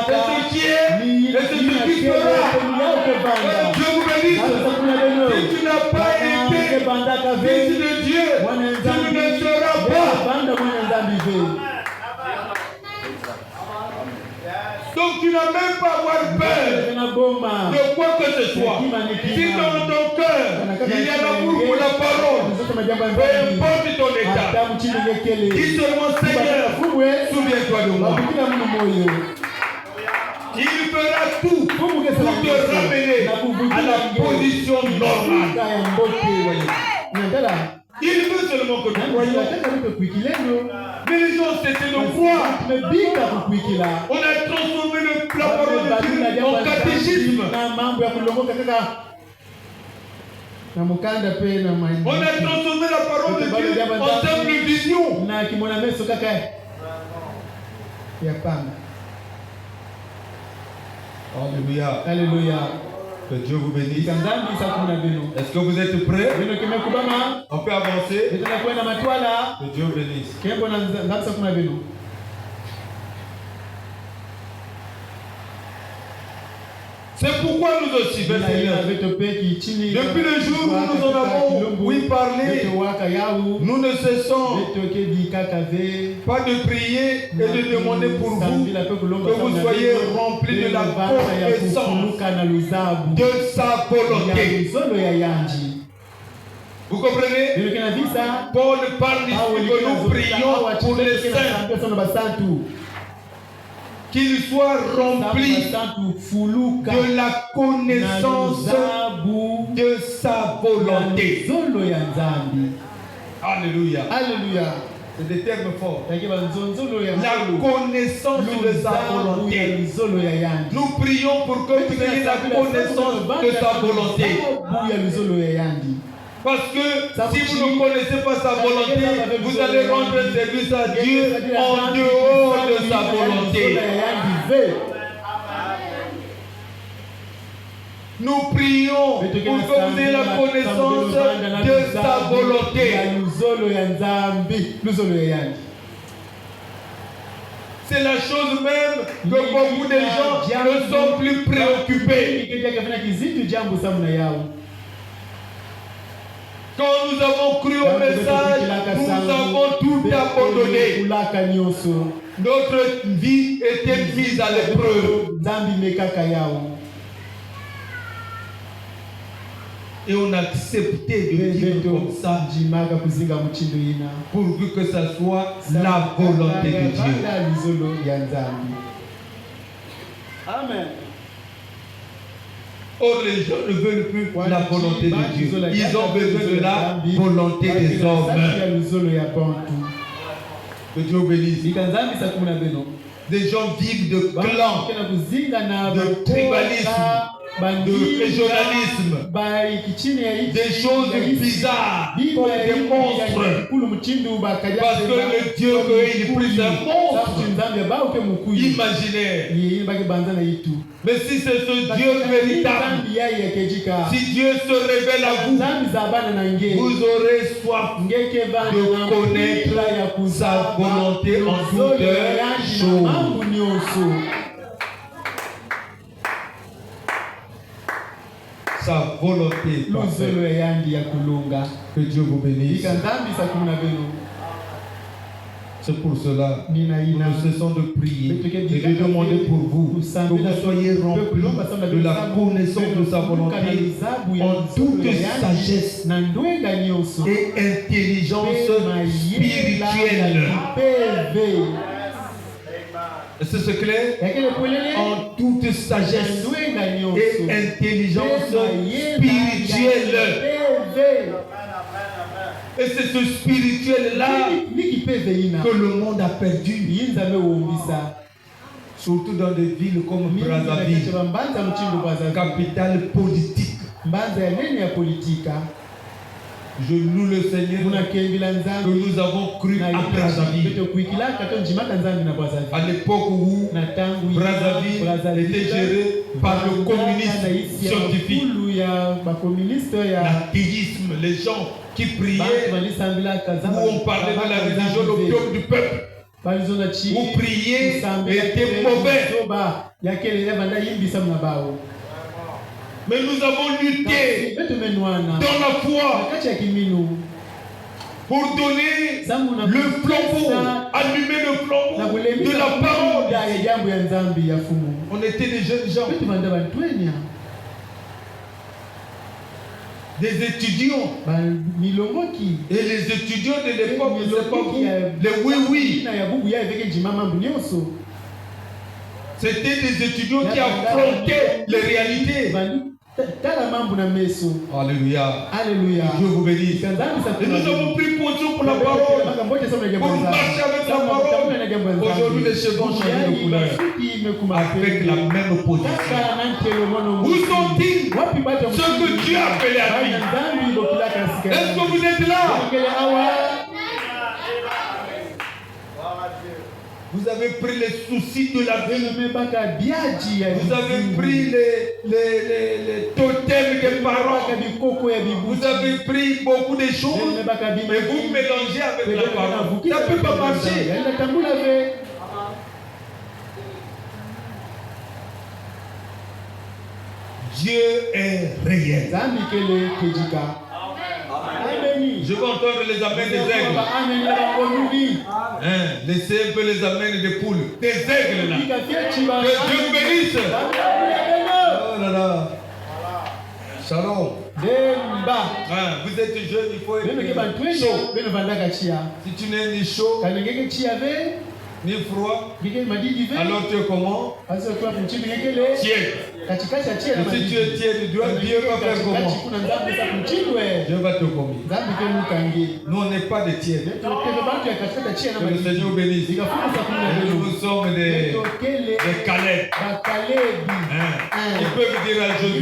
ce qui est, et ce qui sera. Dieu vous bénisse. Si tu n'as pas été fils de Dieu, tu ne seras pas. Donc tu n'as même pas à avoir peur de quoi que ce soit. Si dans ton cœur, il y a l'amour pour la parole, peu importe ton état, dis seulement Seigneur, souviens-toi de moi. Il fera tout pour te ramener à la position normale. Il veut seulement que nous croyions. Mais les gens c'était de croire. On a transformé la parole de Dieu en catéchisme. On a transformé la parole de Dieu en simple vision. Alléluia. Alléluia. Que Dieu vous bénisse. Est-ce que vous êtes prêts? On peut avancer. Que Dieu vous bénisse. C'est pourquoi nous aussi, verset 9. Depuis le jour où nous en avons parlé, nous ne cessons pas de prier et de demander pour vous que vous soyez remplis de la connaissance de sa volonté. Vous comprenez? Paul parle ici que nous prions pour les saints, qu'ils soient remplis de la connaissance de sa volonté. Alléluia. Alléluia. C'est des termes forts. La connaissance de sa volonté. Nous prions pour que vous ayez la connaissance de sa volonté. Parce que si vous ne connaissez pas sa volonté, vous allez rendre service à Dieu en dehors de sa volonté. Nous prions pour que vous ayez la connaissance de sa volonté. C'est la chose même que beaucoup de gens ne sont plus préoccupés. Quand nous avons cru au message, nous avons tout abandonné. Notre vie était mise à l'épreuve. Et on a accepté de vivre comme ça, pourvu que ça soit la volonté de Dieu. Amen. Or, les gens ne veulent plus la volonté de Dieu. Ils ont besoin de la volonté des hommes. Que Dieu bénisse. Des gens vivent de clans, de tribalisme, de régionalisme, des choses bizarres, comme des monstres. Parce que le Dieu qu'il prie, c'est un monstre imaginaire. Mais si c'est ce Dieu véritable, si Dieu se révèle à vous, vous aurez soif de connaître sa volonté en toutes choses. Sa volonté parfaite. Que Dieu vous bénisse. C'est pour cela que nous cessons de prier et de demander pour vous que vous soyez remplis de la connaissance de sa volonté en toute sagesse et intelligence spirituelle. Est-ce que c'est clair? En toute sagesse et intelligence spirituelle. Et c'est ce spirituel-là que le monde a perdu. Surtout dans des villes comme Brazzaville, capitale politique. Je loue le Seigneur que nous avons cru à Brazzaville. À l'époque où Brazzaville était gérée par le communisme scientifique. L'athéisme, les gens qui priaient, où on parlait de la religion, l'opium du peuple. Où prier était mauvais. Mais nous avons lutté dans la foi pour donner le flambeau, allumer le flambeau de la parole. On était des jeunes gens, des étudiants. Et les étudiants de l'époque, c'est pas vous, les oui-oui. C'était des étudiants qui affrontaient les réalités. Alléluia. Alléluia. Dieu vous bénisse. Et nous avons pris position pour la parole. Pour marcher avec la parole. Aujourd'hui, les cheveux ont changé de couleur. Avec la même position. Où sont-ils? Ce que Dieu a appelé à lui. Est-ce que vous êtes là? Vous avez pris les soucis de la vie. Vous avez pris les totems des parents. Vous avez pris beaucoup de choses. Mais vous mélangez avec la parole. Ça ne peut pas marcher. Dieu est réel. Je veux entendre les amens des aigles. Laissez un peu les amens des poules. Des aigles là. Que Dieu vous bénisse. Oh là là. Shalom. Vous êtes jeune, il faut être chaud. Si tu n'es ni chaud, ni froid, alors tu es comment? Tiède. Et si tu es tiède, Dieu va faire comment? Dieu va te combler. Nous, on n'est pas des tièdes. Que le Seigneur bénisse. Nous sommes des Caleb. Ils peuvent dire aujourd'hui,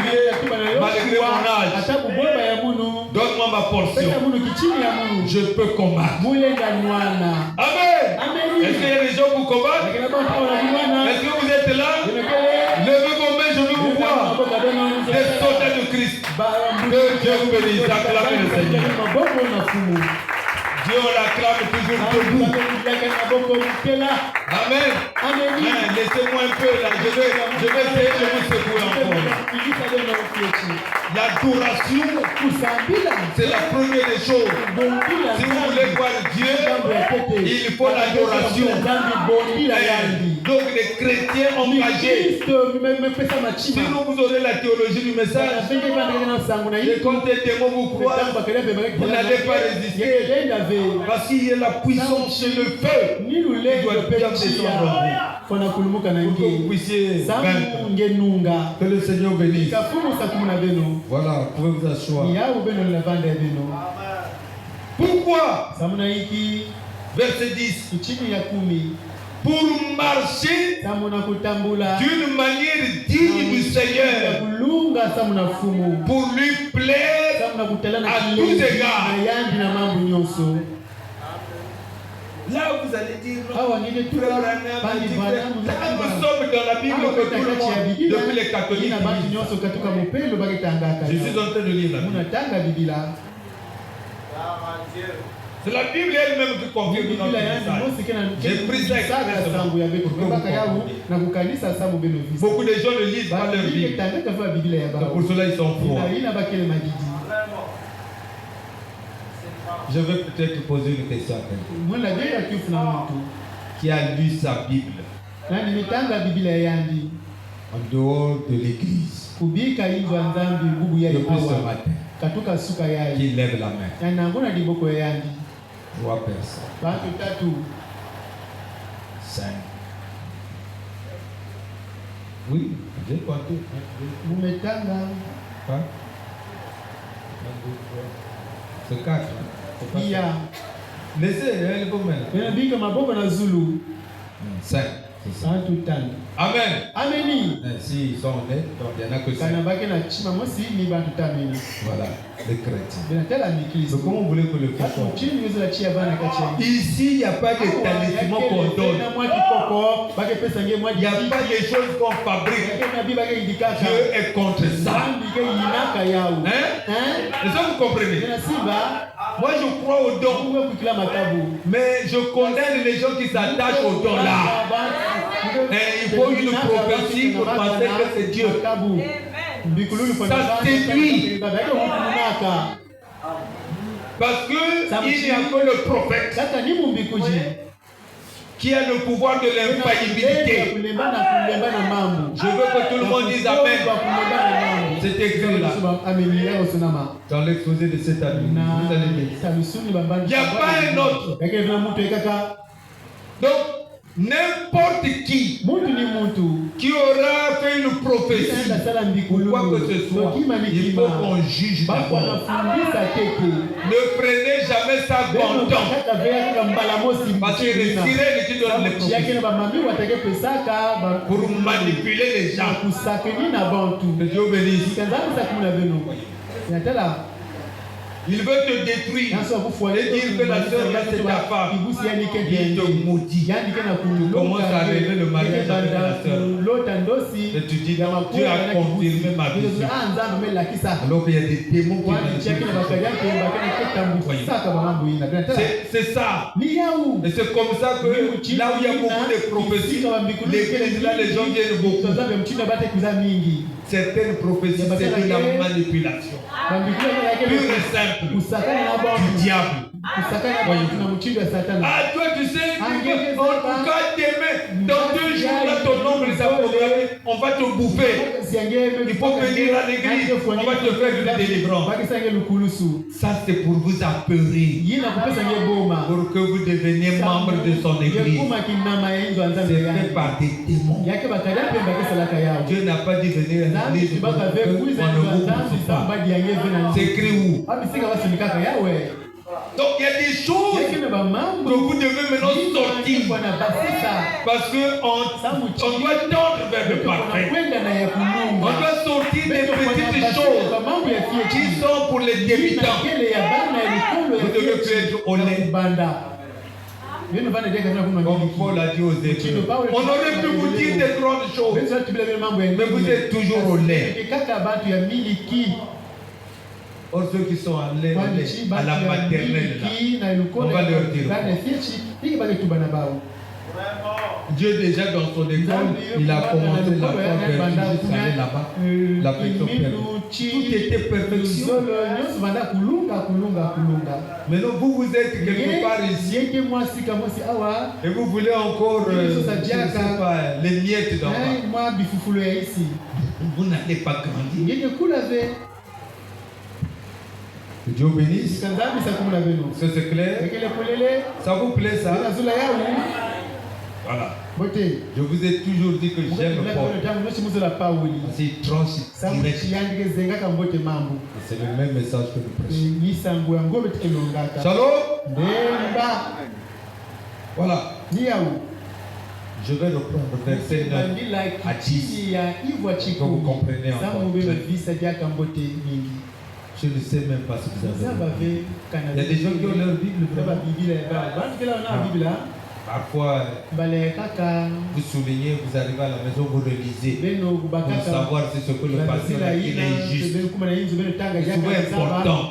malgré mon âge, donne-moi ma portion. Je peux combattre. Amen. Est-ce qu'il y a des gens pour combattre? Est-ce que vous êtes là? Levez vos mains, je veux vous voir. Des Christ. Que Dieu vous bénisse. Acclamez le Seigneur. Dieu, on l'acclame toujours debout. Amen. Amen. Laissez-moi un peu là. Je vais essayer de vous secouer encore. L'adoration, c'est la première des choses. Si vous voulez voir Dieu, il faut l'adoration. Donc les chrétiens engagés, sinon vous aurez la théologie du message, et quand des démons vous croient, vous n'allez pas résister. Parce qu'il y a la puissance chez le feu. Il doit bien descendre en vous. Pour que vous puissiez vaincre. Que le Seigneur bénisse. Voilà, vous pouvez vous asseoir. Pourquoi? Verset 10. Pour marcher d'une manière digne du Seigneur, pour lui plaire à tous égards. Là vous allez dire, nous sommes dans la Bible que tout le monde, depuis les catholiques, je suis en train de lire la Bible. C'est la Bible elle-même qui confirme notre message. J'ai pris ça expressement. Beaucoup de gens ne lisent pas leur Bible. C'est pour cela qu'ils sont froids. Je vais peut-être poser une question à quelqu'un qui a lu sa Bible en dehors de l'église depuis ce matin, qui lève la main. 3 personnes. 5. Oui, j'ai compté. Pas? C'est 4. Laissez, elle peut mettre. 5. Amen. Amen. Si ils sont honnêtes, donc il n'y en a que 5. Voilà, les chrétiens. Donc comment vous voulez que le fait soit? Ici, il n'y a pas de talisman qu'on donne. Il n'y a pas de choses qu'on fabrique. Dieu est contre ça. Est-ce que vous comprenez? Moi, je crois aux dons. Mais je condamne les gens qui s'attachent aux dons là. Et il faut une prophétie pour penser que c'est Dieu. Ça séduit. Parce que il n'y a que le prophète qui a le pouvoir de l'infaillibilité. Je veux que tout le monde dise Amen. C'est écrit là. Dans l'exposé de cette année. Vous allez dire. Il n'y a pas un autre. Donc, n'importe qui aura fait une prophétie ou quoi que ce soit, il faut qu'on juge d'abord. Ne prenez jamais ça bon temps. Parce que les sirènes qui donnent les prophéties pour manipuler les gens. Que Dieu bénisse. Il veut te détruire et dire que la sœur là c'est ta femme. Il te maudit. Tu commences à rêver le mariage avec la sœur. Et tu dis, Dieu a confirmé ma vision. Alors qu'il y a des démons qui c'est ça. Et c'est comme ça que là où il y a beaucoup de prophéties, l'église là les gens viennent beaucoup. Certaines prophéties c'est de la manipulation. Pure et simple. Du diable. Ah, toi, tu sais, en tout cas, demain, dans 2 jours, là, ton nombre est programmé, on va te bouffer. Il faut venir à l'église, on va te faire une délivrance. Ça, c'est pour vous apeurer. Pour que vous deveniez membre de son église. C'est fait par des démons. Dieu n'a pas dit venir à l'église pour que on ne vous bouffe pas. C'est écrit où? Donc il y a des choses que vous devez maintenant sortir. Parce qu'on doit tendre vers le parfait. On doit sortir des petites choses qui sont pour les débutants. Vous devez plus être honnête. Comme Paul a dit aux Hébreux. On aurait pu vous dire des grandes choses. Mais vous êtes toujours au lait. Or ceux qui sont allés à la maternelle, là, on va leur dire. Dieu déjà dans son école, il a commencé la foi vers là-bas, la perfection. Tout était perfection. Maintenant vous êtes quelque part ici et vous voulez encore je sais pas, les miettes d'en bas. Vous n'allez pas grandir. Que Dieu bénisse. Ça c'est clair. Ça vous plaît ça? Voilà. Je vous ai toujours dit que j'aime Paul. C'est une tranche directe. C'est le même message que nous prêchons. Shalom. Voilà. Je vais reprendre verset 9 à 10 que vous comprenez encore. Je ne sais même pas si vous avez. Il y a des gens qui ont leur Bible. Parfois, vous soulignez, vous arrivez à la maison, vous relisez pour savoir si ce que le pasteur a dit est juste. C'est souvent important.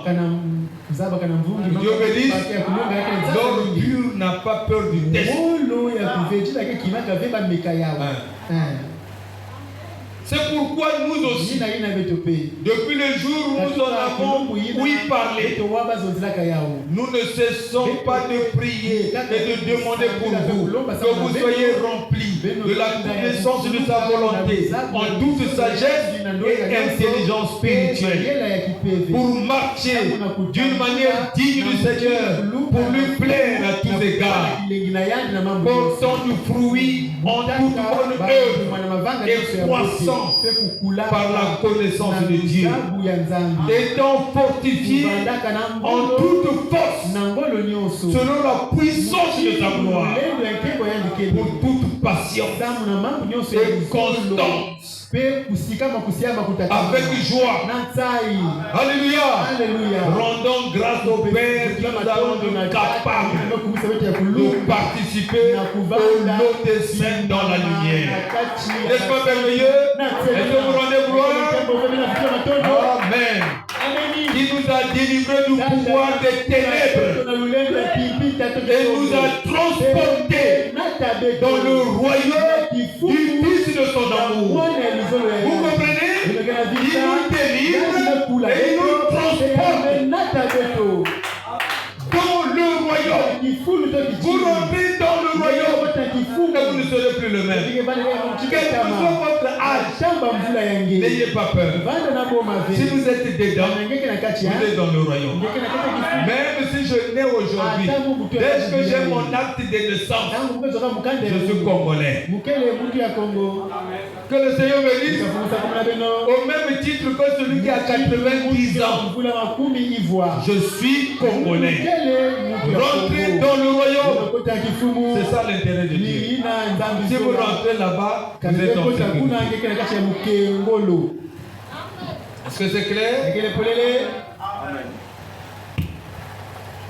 Dieu bénisse. L'homme pur n'a pas peur du test. C'est pourquoi nous aussi, depuis le jour où nous en avons ouï parler, nous ne cessons pas de prier et de demander pour vous que vous soyez remplis de la connaissance de sa volonté en toute sagesse et intelligence spirituelle pour marcher d'une manière digne du Seigneur, pour lui plaire à tous égards, portant du fruit en toute bonne œuvre et croissant par la connaissance de Dieu, étant fortifié en toute force selon la puissance de sa gloire, pour toute patience et constance, avec joie. Alléluia. Rendons grâce au Père qui nous a rendu capables de participer au lot des saints dans la lumière. N'est-ce pas merveilleux? Est-ce que vous rendez gloire? Amen. Qui nous a délivrés du pouvoir des ténèbres et nous a transportés dans le royaume du Fils de son amour. Vous comprenez? Il nous délivre et il nous transporte dans le royaume. Vous rentrez dans le royaume et vous ne serez plus le même. Quel que soit votre âge, n'ayez pas peur. Si vous êtes dedans, vous êtes dans le royaume. Même si je nais aujourd'hui, dès que j'ai mon acte de naissance, je suis congolais. Que le Seigneur me dise, au même titre que celui qui a 90 ans, je suis congolais. Rentrez dans le royaume. C'est ça l'intérêt de Dieu. Si vous rentrez là-bas, vous êtes en sécurité. Est-ce que c'est clair?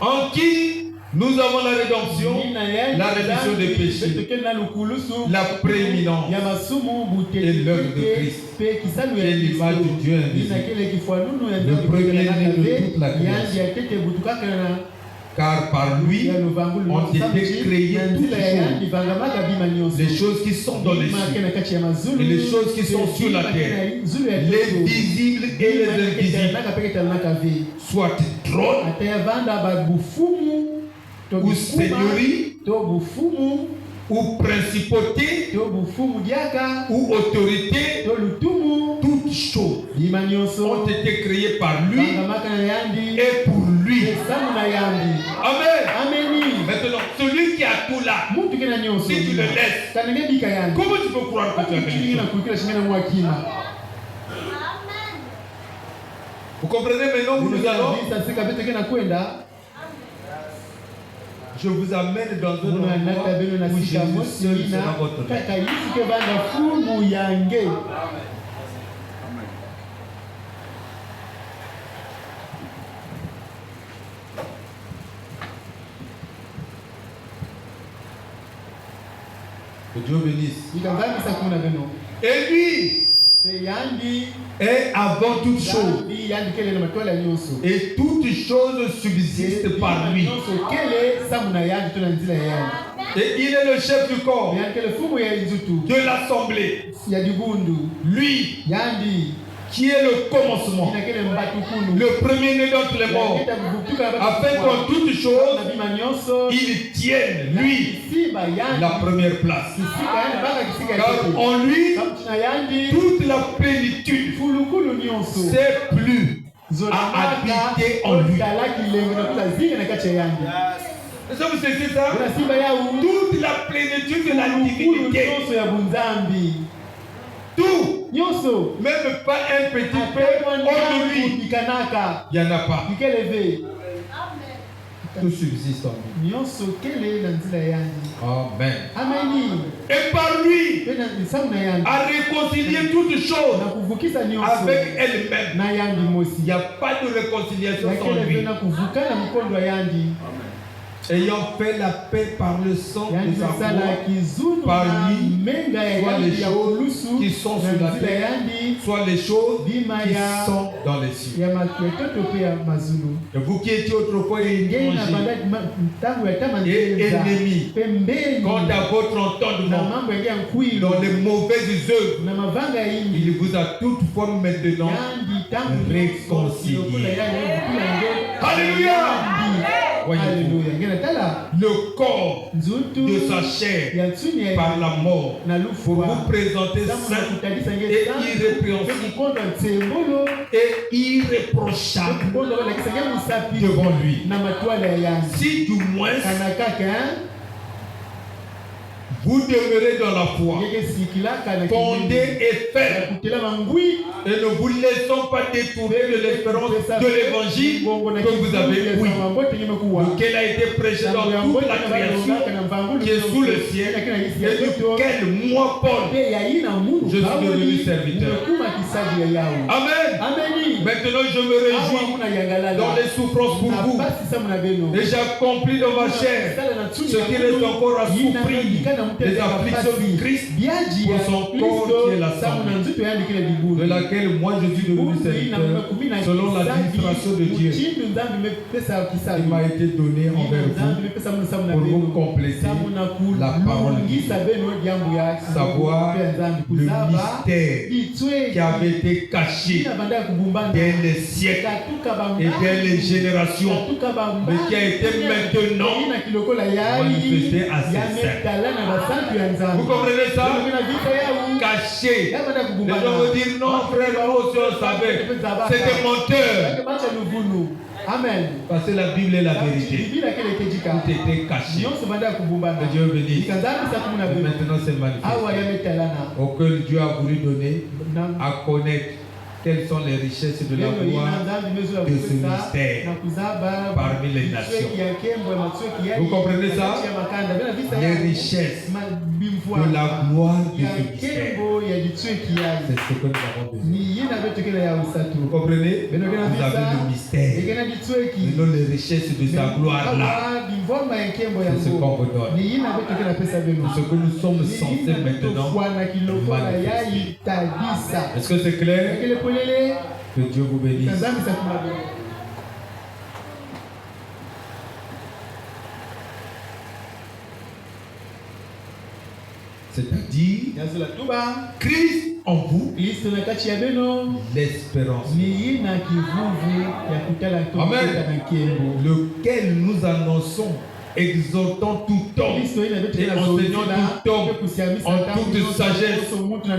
En qui nous avons la rédemption, la rémission des péchés, la prééminence et l'œuvre de Christ, qui est l'image du Dieu invisible, le premier-né de toute la création. Car par lui ont été créées toutes choses, les choses qui sont dans les cieux et les choses qui sont sur la terre, les visibles et les invisibles, soit trône ou seigneurie ou principauté ou autorité, toutes choses ont été créées par lui et pour lui. Amen. Maintenant, celui qui a tout là, si tu le laisses, comment tu peux croire que tu as quelque chose? Vous comprenez maintenant où nous allons? Je vous amène dans un endroit où Jésus seul sera votre maître. Que Dieu bénisse. ikanzambisa kuna beno Et lui te yandi est avant toute chose. zambi yandi kelele matwala nyonso Et toutes choses subsistent par lui. nyonso kele samuna yandi tona nzila ya yandi Et il est le chef du corps, yandi kele fumu ya inzutu de l'assemblée. ya dibundu Lui yandi qui est le commencement, ina kele mbatu kunu le premier-né d'entre les morts, afin qu'en toutes choses, na bima nyonso il tienne, lui, simba yandi la première place. kisika yandi baka kisika Car en lui, kamchina yandi toute la plénitude fulukulu nyonso c'est plus à habiter en lui. Est-ce que vous savez ça? Toute la plénitude de la divinité. Tout. Même pas un petit peu hors de lui. Il n'y en a pas. Tout subsiste en lui. Amen. Et par lui, à réconcilier toutes choses avec elle-même. Il n'y a pas de réconciliation sans lui. Ayant fait la paix par le sang de sa voix, par lui, soit les choses qui sont sur la terre, soit les choses qui sont dans les cieux. Et vous qui étiez autrefois étrangers et ennemis, quant à votre entendement, dans les mauvaises œuvres, il vous a toutefois maintenant réconcilié. Alléluia! Le corps de sa chair par la mort pour vous présenter saint et irrépréhensible et irréprochable devant lui. Si du moins vous demeurez dans la foi, fondés et fermes, et ne vous laissons pas détourner de l'espérance de l'évangile que vous avez ouï, lequel a été prêché dans toute la création qui est sous le ciel, et duquel moi, Paul, je suis devenu serviteur. Amen. Maintenant, je me réjouis dans les souffrances pour vous, et j'accomplis dans ma chair ce qui reste encore à souffrir, les afflictions du Christ pour son corps qui est l'assemblée, de laquelle moi je suis devenu serviteur selon l'administration de Dieu. Il m'a été donné envers vous pour vous compléter la parole de Dieu, savoir le mystère qui avait été caché dès les siècles et dès les générations, mais qui a été maintenant manifesté à ses saints. Vous comprenez ça? Caché. Les gens vont dire non, frère, nous aussi on savait. C'est des menteurs. Amen. Parce que la Bible est la vérité. Tout était caché. Que Dieu bénisse. Maintenant c'est manifesté. Auquel Dieu a voulu donner à connaître quelles sont les richesses de la gloire de ce mystère parmi les nations. Vous comprenez ça? Les richesses de la gloire de ce mystère. C'est ce que nous avons besoin. Vous comprenez? Vous avez le mystère. Nous les richesses de sa gloire là. C'est ce qu'on vous donne. C'est ce que nous sommes censés maintenant manifester. Est-ce que c'est clair? Que Dieu vous bénisse. C'est-à-dire Christ en vous, l'espérance. Amen. Lequel nous annonçons, exaltant tout homme et enseignant tout homme en toute sagesse,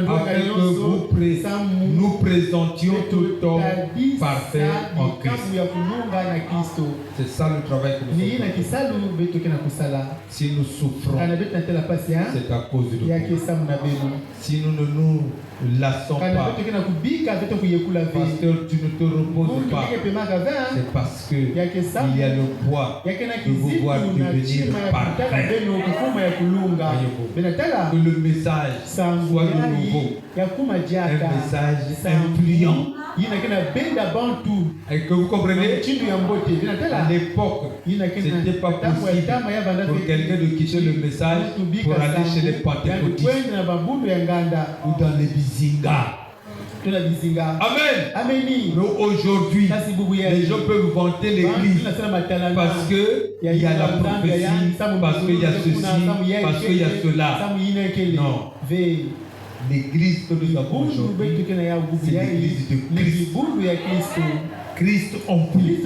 afin que nous présentions tout homme parfait en Christ. C'est ça le travail que nous faisons. Si nous souffrons, c'est à cause de nous. Si nous ne nous lassons pas, parce que tu ne te reposes pas, c'est parce que il y a le poids de vous voir debout devenir parfait. Que le message soit de nouveau un message influent. Et que vous comprenez, à l'époque, ce n'était pas possible pour quelqu'un de quitter le message pour aller chez les pentecôtistes ou dans les bizingas. Amen. Mais aujourd'hui, les gens peuvent vanter l'église parce qu'il y a la prophétie, parce qu'il y a ceci, parce qu'il y a cela. Non. L'église que nous avons aujourd'hui, c'est l'église de Christ. Christ en plus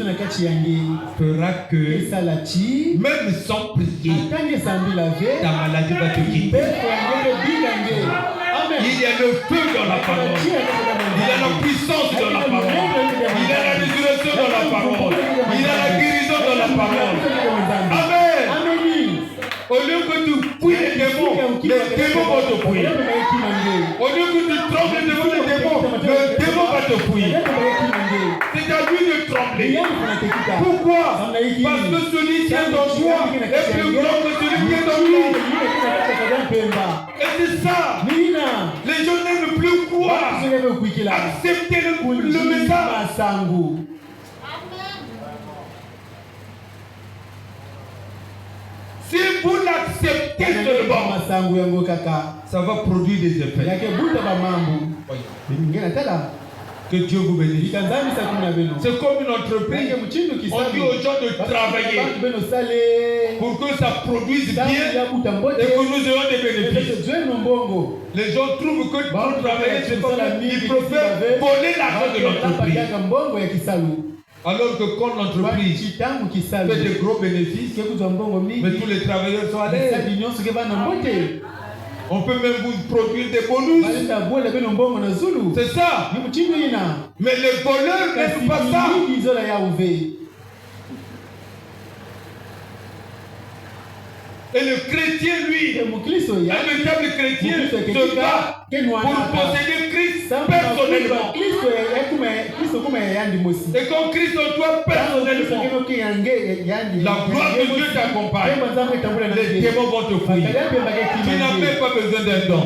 fera que même sans prier, ta maladie va te quitter. Il y a le feu dans la parole. Il y a la puissance dans la parole. Il y a la résurrection dans la parole. Il y a la guérison dans la parole. Amen. Au lieu que tu fouilles les démons vont te fouiller. Au lieu que tu trembles devant les démons, le démon va te fouiller. C'est à lui de trembler. Pourquoi? Parce que celui qui est dans toi est plus grand que celui qui est dans lui. Et c'est ça. Les gens n'aiment plus croire. Accepter le message. Si vous l'acceptez seulement, ça va produire des effets. Que Dieu vous bénisse. C'est comme une entreprise. On dit aux gens de travailler pour que ça produise bien et que nous ayons des bénéfices. Les gens trouvent que pour travailler, c'est comme ils préfèrent voler l'argent de l'entreprise. Alors que quand l'entreprise fait de gros bénéfices, mais tous les travailleurs sont à l'aise. On peut même vous produire des bonus. C'est ça. Mais les voleurs n'aiment pas ça. Et le chrétien, lui, un véritable chrétien, se bat pour posséder Christ personnellement. Et quand Christ en toi personnellement, la gloire de Dieu t'accompagne. Les démons vont te fouiller. Tu n'as même pas besoin d'un don.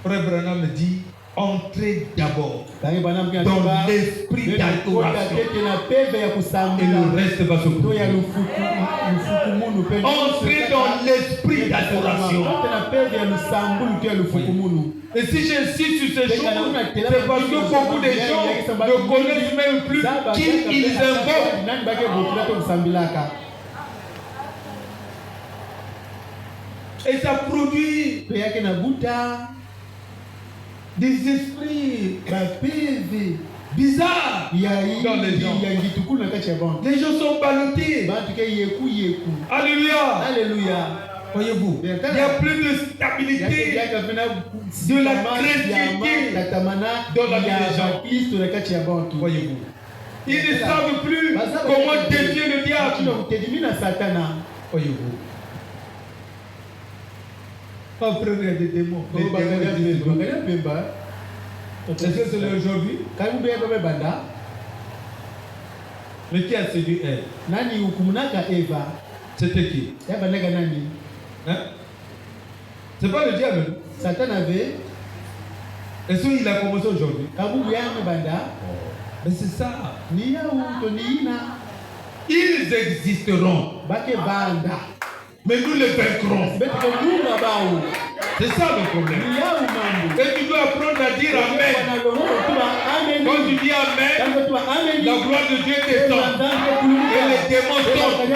Frère Branham dit, entrez d'abord dans l'esprit d'adoration et le reste va se produire. Entrez dans l'esprit d'adoration. Et si j'insiste sur ces choses, c'est parce que beaucoup de gens ne connaissent même plus qui ils invoquent. Et ça produit des esprits bizarres dans les gens. Les gens sont ballottés. Alléluia. Voyez-vous, il n'y a plus de stabilité, de la chrétienté dans la vie des gens. Voyez-vous, ils ne savent plus comment défier le diable. Voyez-vous. Pas frère, il y a des démons. Les démons. Est-ce que c'est aujourd'hui? Mais qui a séduit Ève? C'était qui? Hein? C'est pas le diable. Est-ce qu'il a commencé aujourd'hui? Mais c'est ça. Ils existeront. Mais nous les vaincrons. C'est ça le problème. Et tu dois apprendre à dire Amen. Quand tu dis Amen, la gloire de Dieu descend. Et les démons tombent.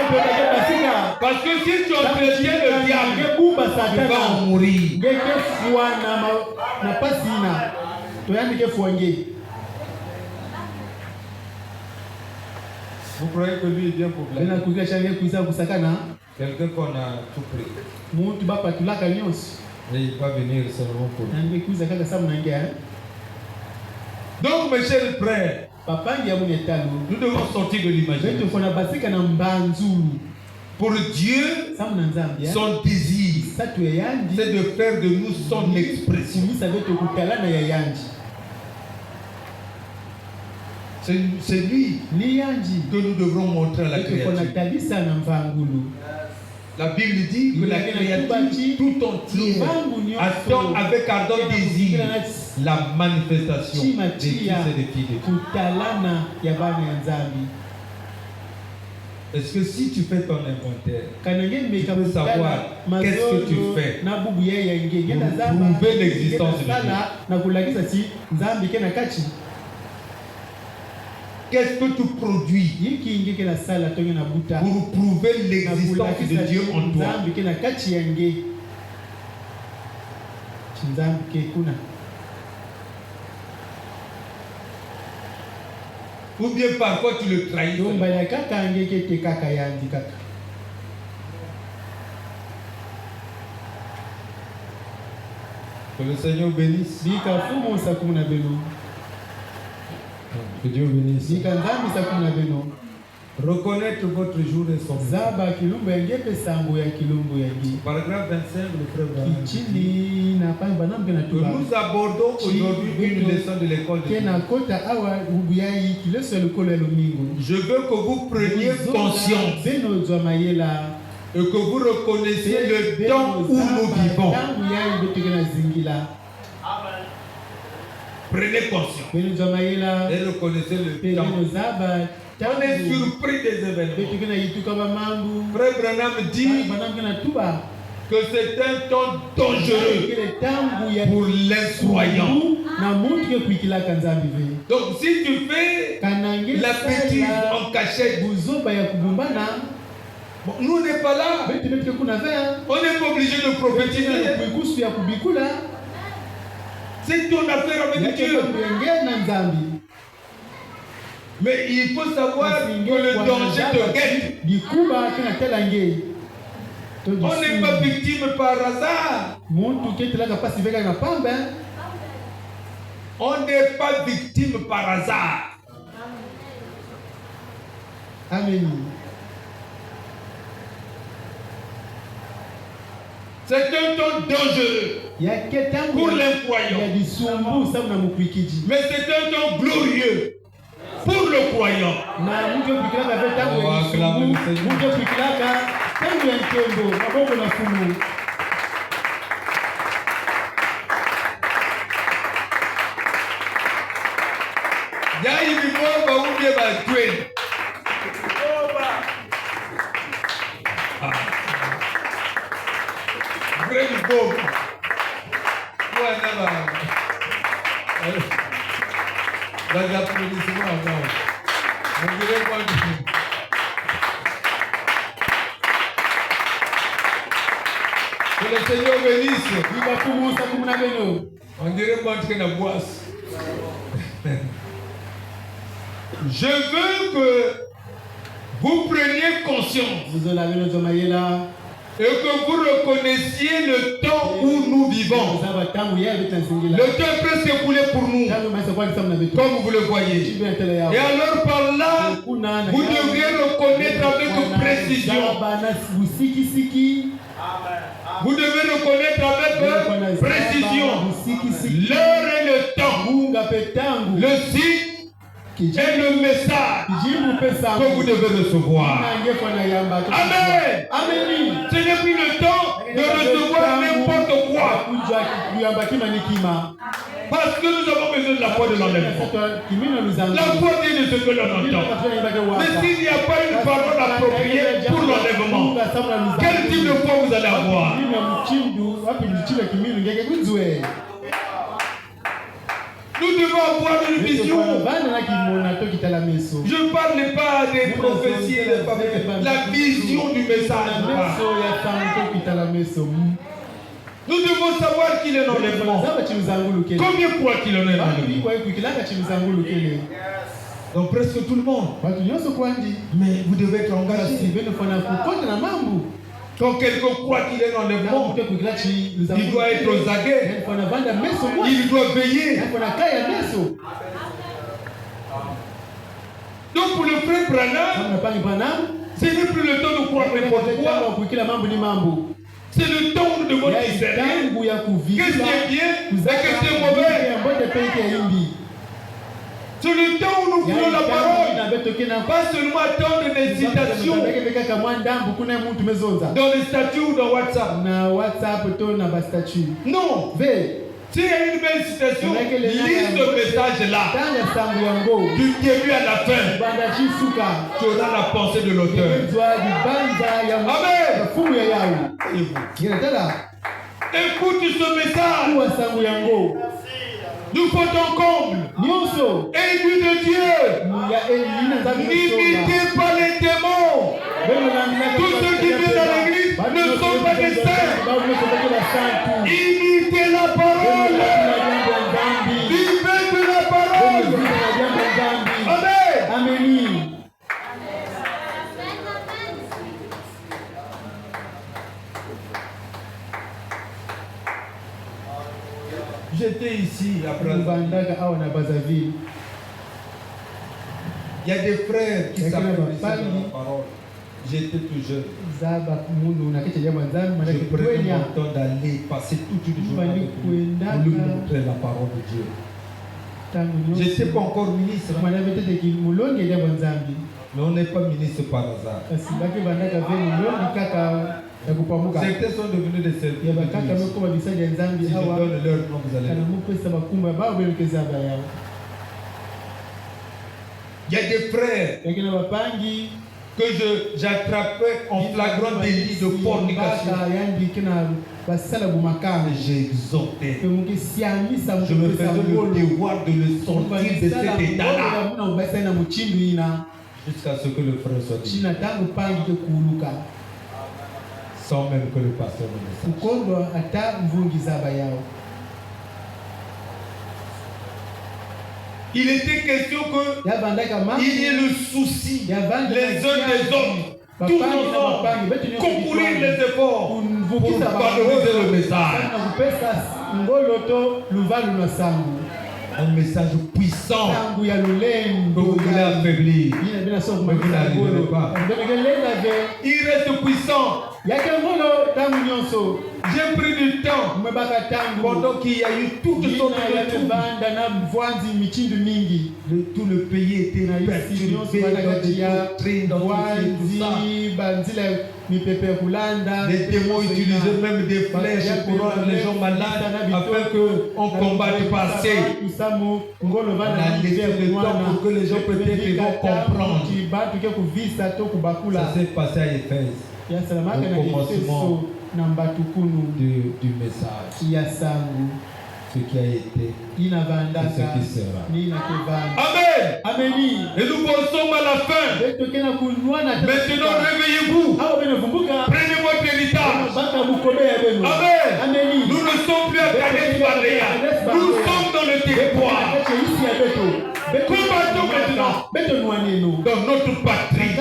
Parce que si tu entretiens le diable, tu vas en mourir. Vous croyez que lui est bien populaire? Quelqu'un qu'on a tout pris. Et il va venir seulement pour nous. Donc mes chers frères, nous devons sortir de l'imagination. Pour Dieu, son désir, c'est de faire de nous son expression. C'est lui que nous devrons montrer à la créature. La Bible dit que la créature tout entière attend avec ardent désir la manifestation des fils et des filles de Dieu. Est-ce que si tu fais ton inventaire, tu peux savoir qu'est-ce que tu fais pour prouver l'existence de Dieu? Qu'est-ce que tu produis pour prouver l'existence de Dieu en toi? Ou bien parfois tu le trahis. Que le Seigneur bénisse. Que Dieu bénisse. Reconnaître votre jour et son nom. Paragraphe 25, le frère Branham. Nous abordons aujourd'hui une leçon de l'école de Dieu. Je veux que vous preniez conscience et que vous reconnaissiez le temps où nous vivons. Prenez conscience et reconnaissez le temps. On est surpris des événements. Frère Branham dit que c'est un temps dangereux pour l'incroyant. Donc si tu fais la bêtise en cachette, bon, nous on n'est pas là. On n'est pas obligé de prophétiser. C'est ton affaire avec Dieu. Mais il faut savoir que le danger te guette. On n'est pas victime par hasard. On n'est pas victime par hasard. Amen. C'est un temps dangereux pour l'incroyant. Mais c'est un temps glorieux pour le croyant. Que le Seigneur bénisse. On dirait que la boisse. Je veux que vous preniez conscience et que vous reconnaissiez le temps où nous vivons. Le temps est presque écoulé pour nous, comme vous le voyez. Et alors par là, vous devez reconnaître avec précision. Vous devez reconnaître avec précision l'heure et le temps, le signe et le message que vous devez recevoir. Amen. Ce n'est plus le temps de recevoir n'importe quoi. Parce que nous avons besoin de la foi de l'enlèvement. La foi vient de ce que l'on entend. Mais s'il n'y a pas une parole appropriée pour l'enlèvement, quel type de foi vous allez avoir? Nous devons avoir une vision. Je ne parle pas des prophéties, la vision du message. Nous devons savoir qu'il est l'enlèvement. Combien croit-il en l'enlèvement? Donc presque tout le monde. Mais vous devez être engagé. Quand quelqu'un croit qu'il est l'enlèvement, il doit être aux aguets. Il doit veiller. Donc pour le frère Branham, ce n'est plus le temps de croire n'importe quoi. C'est le temps où nous devons discerner qu'est-ce qui est bien et qu'est-ce qui est mauvais. C'est le temps où nous voulons la parole. Pas seulement attendre des citations dans les statuts ou dans WhatsApp. Non. S'il y a une belle citation, lis ce message-là. Du début à la fin, tu auras la pensée de l'auteur. Amen. Écoute ce message. Nous faisons comble. Aigu de Dieu. N'imitez pas les démons. Tous ceux qui viennent à l'église ne sont pas des saints. Imitez la parole. Vivez de la parole. Amen. Amen. J'étais ici à Brazzaville. Il y a des frères qui s'applaudissent dans la parole. J'étais tout jeune. Je prenais mon temps d'aller passer toute une journée avec lui pour lui montrer la parole de Dieu. Je n'étais pas encore ministre. Mais on n'est pas ministre par hasard. Certains sont devenus des serviteurs de Dieu. Si je donne leur nom, vous allez voir. Il y a des frères que j'attrapais en flagrant délit de fornication. J'ai exhorté. Je me faisais le devoir de le sortir de cet état-là. Jusqu'à ce que le frère soit dit. Sans même que le pasteur me sache. Il était question qu'il y ait le souci les uns des autres, tous ensemble, concourir les efforts pour valoriser le message. Un message puissant que vous voulez affaiblir, mais vous n'arriverez pas. Il reste puissant. J'ai pris du temps pendant qu'il y a eu toutes sortes de tout le pays était perturbé dans tout ça. Les démons utilisaient même des flèches pour rendre les gens malades afin qu'on combatte passé. On a laissé le temps pour que les gens peut-être vont comprendre. Ça s'est passé à Éphèse. Au commencement du message. Ce qui a été, c'est ce qui sera. Amen. Amen. Et nous pensons à la fin. Maintenant, réveillez-vous. Prenez votre héritage. Amen. Nous ne sommes plus à Kadesh Barnea. Nous sommes dans le territoire. Combattons maintenant dans notre patrie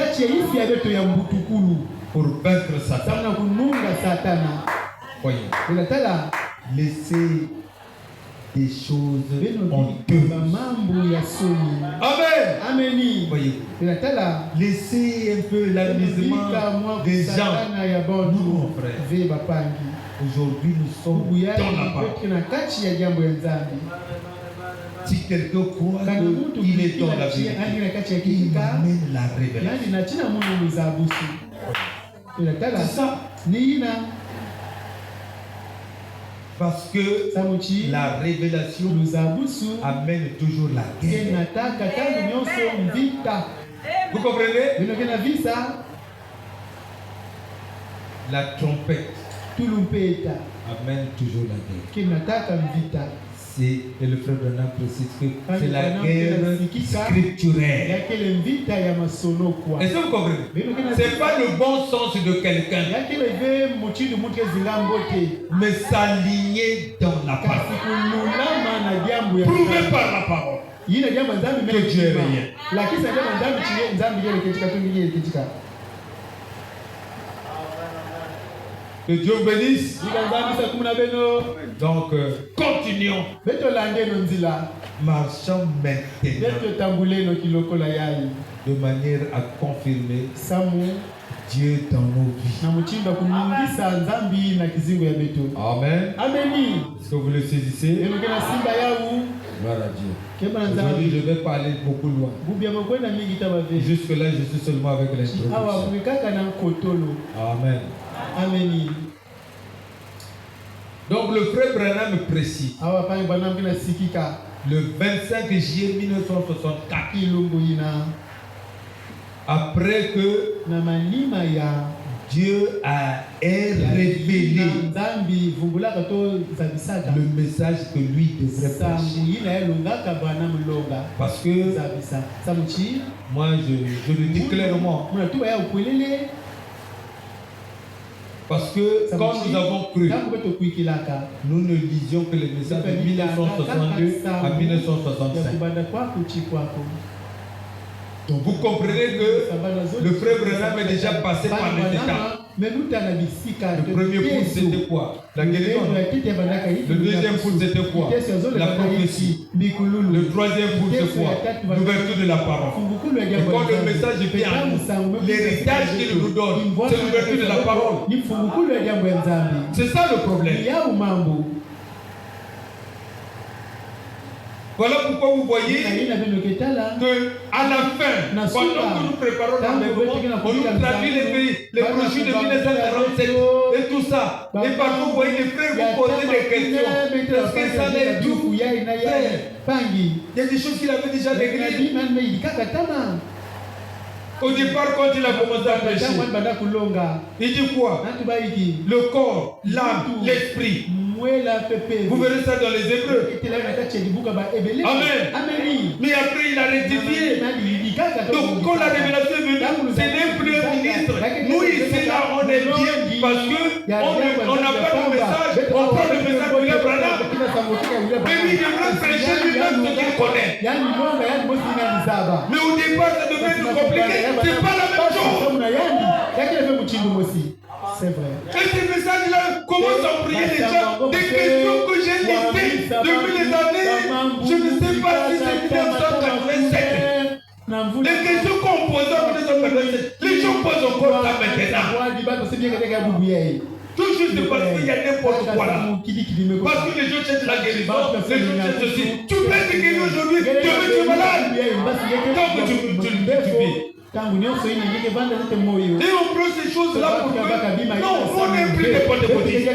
pour vaincre Satan. Voyez. Laissez des choses honteuses. Amen. Voyez. Laissez un peu l'amusement des gens. Nous, mon frère, aujourd'hui nous sommes dans la parole. Si quelqu'un croit qu'il est dans la vérité, il amène la révélation. C'est ça. Parce que la révélation nous amène toujours la guerre. Vous comprenez? La trompette amène toujours la guerre. Et le frère Branham précise que c'est la guerre scripturaire. Est-ce que vous comprenez? Ce n'est pas le bon sens de quelqu'un, mais s'aligner dans la parole. Prouvé par la parole que Dieu est réel. Que Dieu vous bénisse. Donc, continuons. Marchons maintenant de manière à confirmer Dieu dans nos vies. Amen. Est-ce que vous le saisissez? Gloire à Dieu. Kema Aujourd'hui, nzambi je vais parler beaucoup loin. bubia makwenda mingi tabave Jusque-là, je suis seulement avec awa l'introduction. kumekaka na kotolo. Amen. Ameni. Donc, le frère Branham précise, Awa pangi bwana mkina sikika le 25 juillet 1964, ilumbu ina après que na manima ya Dieu a révélé nzambi vumbulaka to zabisaka le message que lui devrait prêcher. sambu ina elongaka bwana mulonga Parce que zabisa samuchi moi, je le dis clairement. muna tuba ya ukwelele Parce que quand nous avons cru, tangu beto kuikilaka nous ne lisions que les messages de 1962 à 1965. kubanda kwako chi kwako. Donc vous comprenez que le frère Branham est déjà passé par les étapes. Le premier point c'était quoi? La guérison. Le deuxième point c'était quoi? La prophétie. Le troisième point c'est quoi? L'ouverture de la parole. Et quand le message vient à nous, l'héritage qu'il nous donne, c'est l'ouverture de la parole. C'est ça le problème. Voilà pourquoi vous voyez que à la fin, pendant que nous préparons l'enlèvement, on nous traduit les brochures de 1947 et tout ça. Et parfois vous voyez les frères vous poser des questions. Est-ce que ça n'est tout? Il y a des choses qu'il avait déjà réglées. Au départ, quand il a commencé à prêcher, il dit quoi? Le corps, l'âme, l'esprit. Vous verrez ça dans les Hébreux. Amen. Mais après, il a rectifié. Donc, quand la révélation est venue, c'est un premier ministre. Nous, ici, là, on est bien parce qu'on n'a pas de message. On prend le message de William Branham. Mais lui, il devrait prêcher lui-même ce qu'il connaît. Mais au départ, ça devrait être compliqué. C'est pas la même chose. C'est vrai. Et ces messages-là commencent à prier les gens. Des questions que j'ai listées depuis les années. Je ne sais pas si c'est 1987. Les questions qu'on posait en 1987, les gens posent encore ça maintenant. Tout juste parce qu'il y a n'importe quoi là. Parce que les gens cherchent la guérison, les gens cherchent ceci. Tu peux être guéri aujourd'hui, tu es malade. Tant que tu vis. Et on prend ces choses-là pour que... Non, on est pris des pentecôtistes.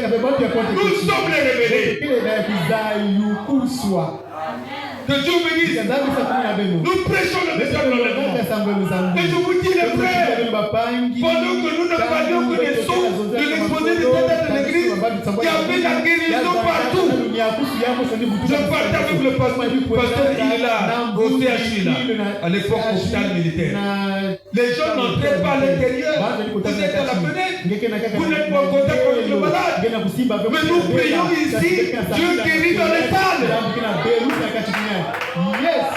Nous sommes les révélés. Que Dieu bénisse. Nous prêchons le message dans le monde. Et je vous dis les frères, pendant que nous ne parlions que des sons de l'exposé des têtes de l'église, il y avait la guérison partout. Je partage avec le pasteur, il est là, au CHU là, à l'époque hôpital militaire. Les gens n'entraient pas à l'intérieur. Vous êtes à la fenêtre. Vous n'êtes pas en contact avec le malade. Mais nous prions ici. Dieu guérit dans les salles. Yes.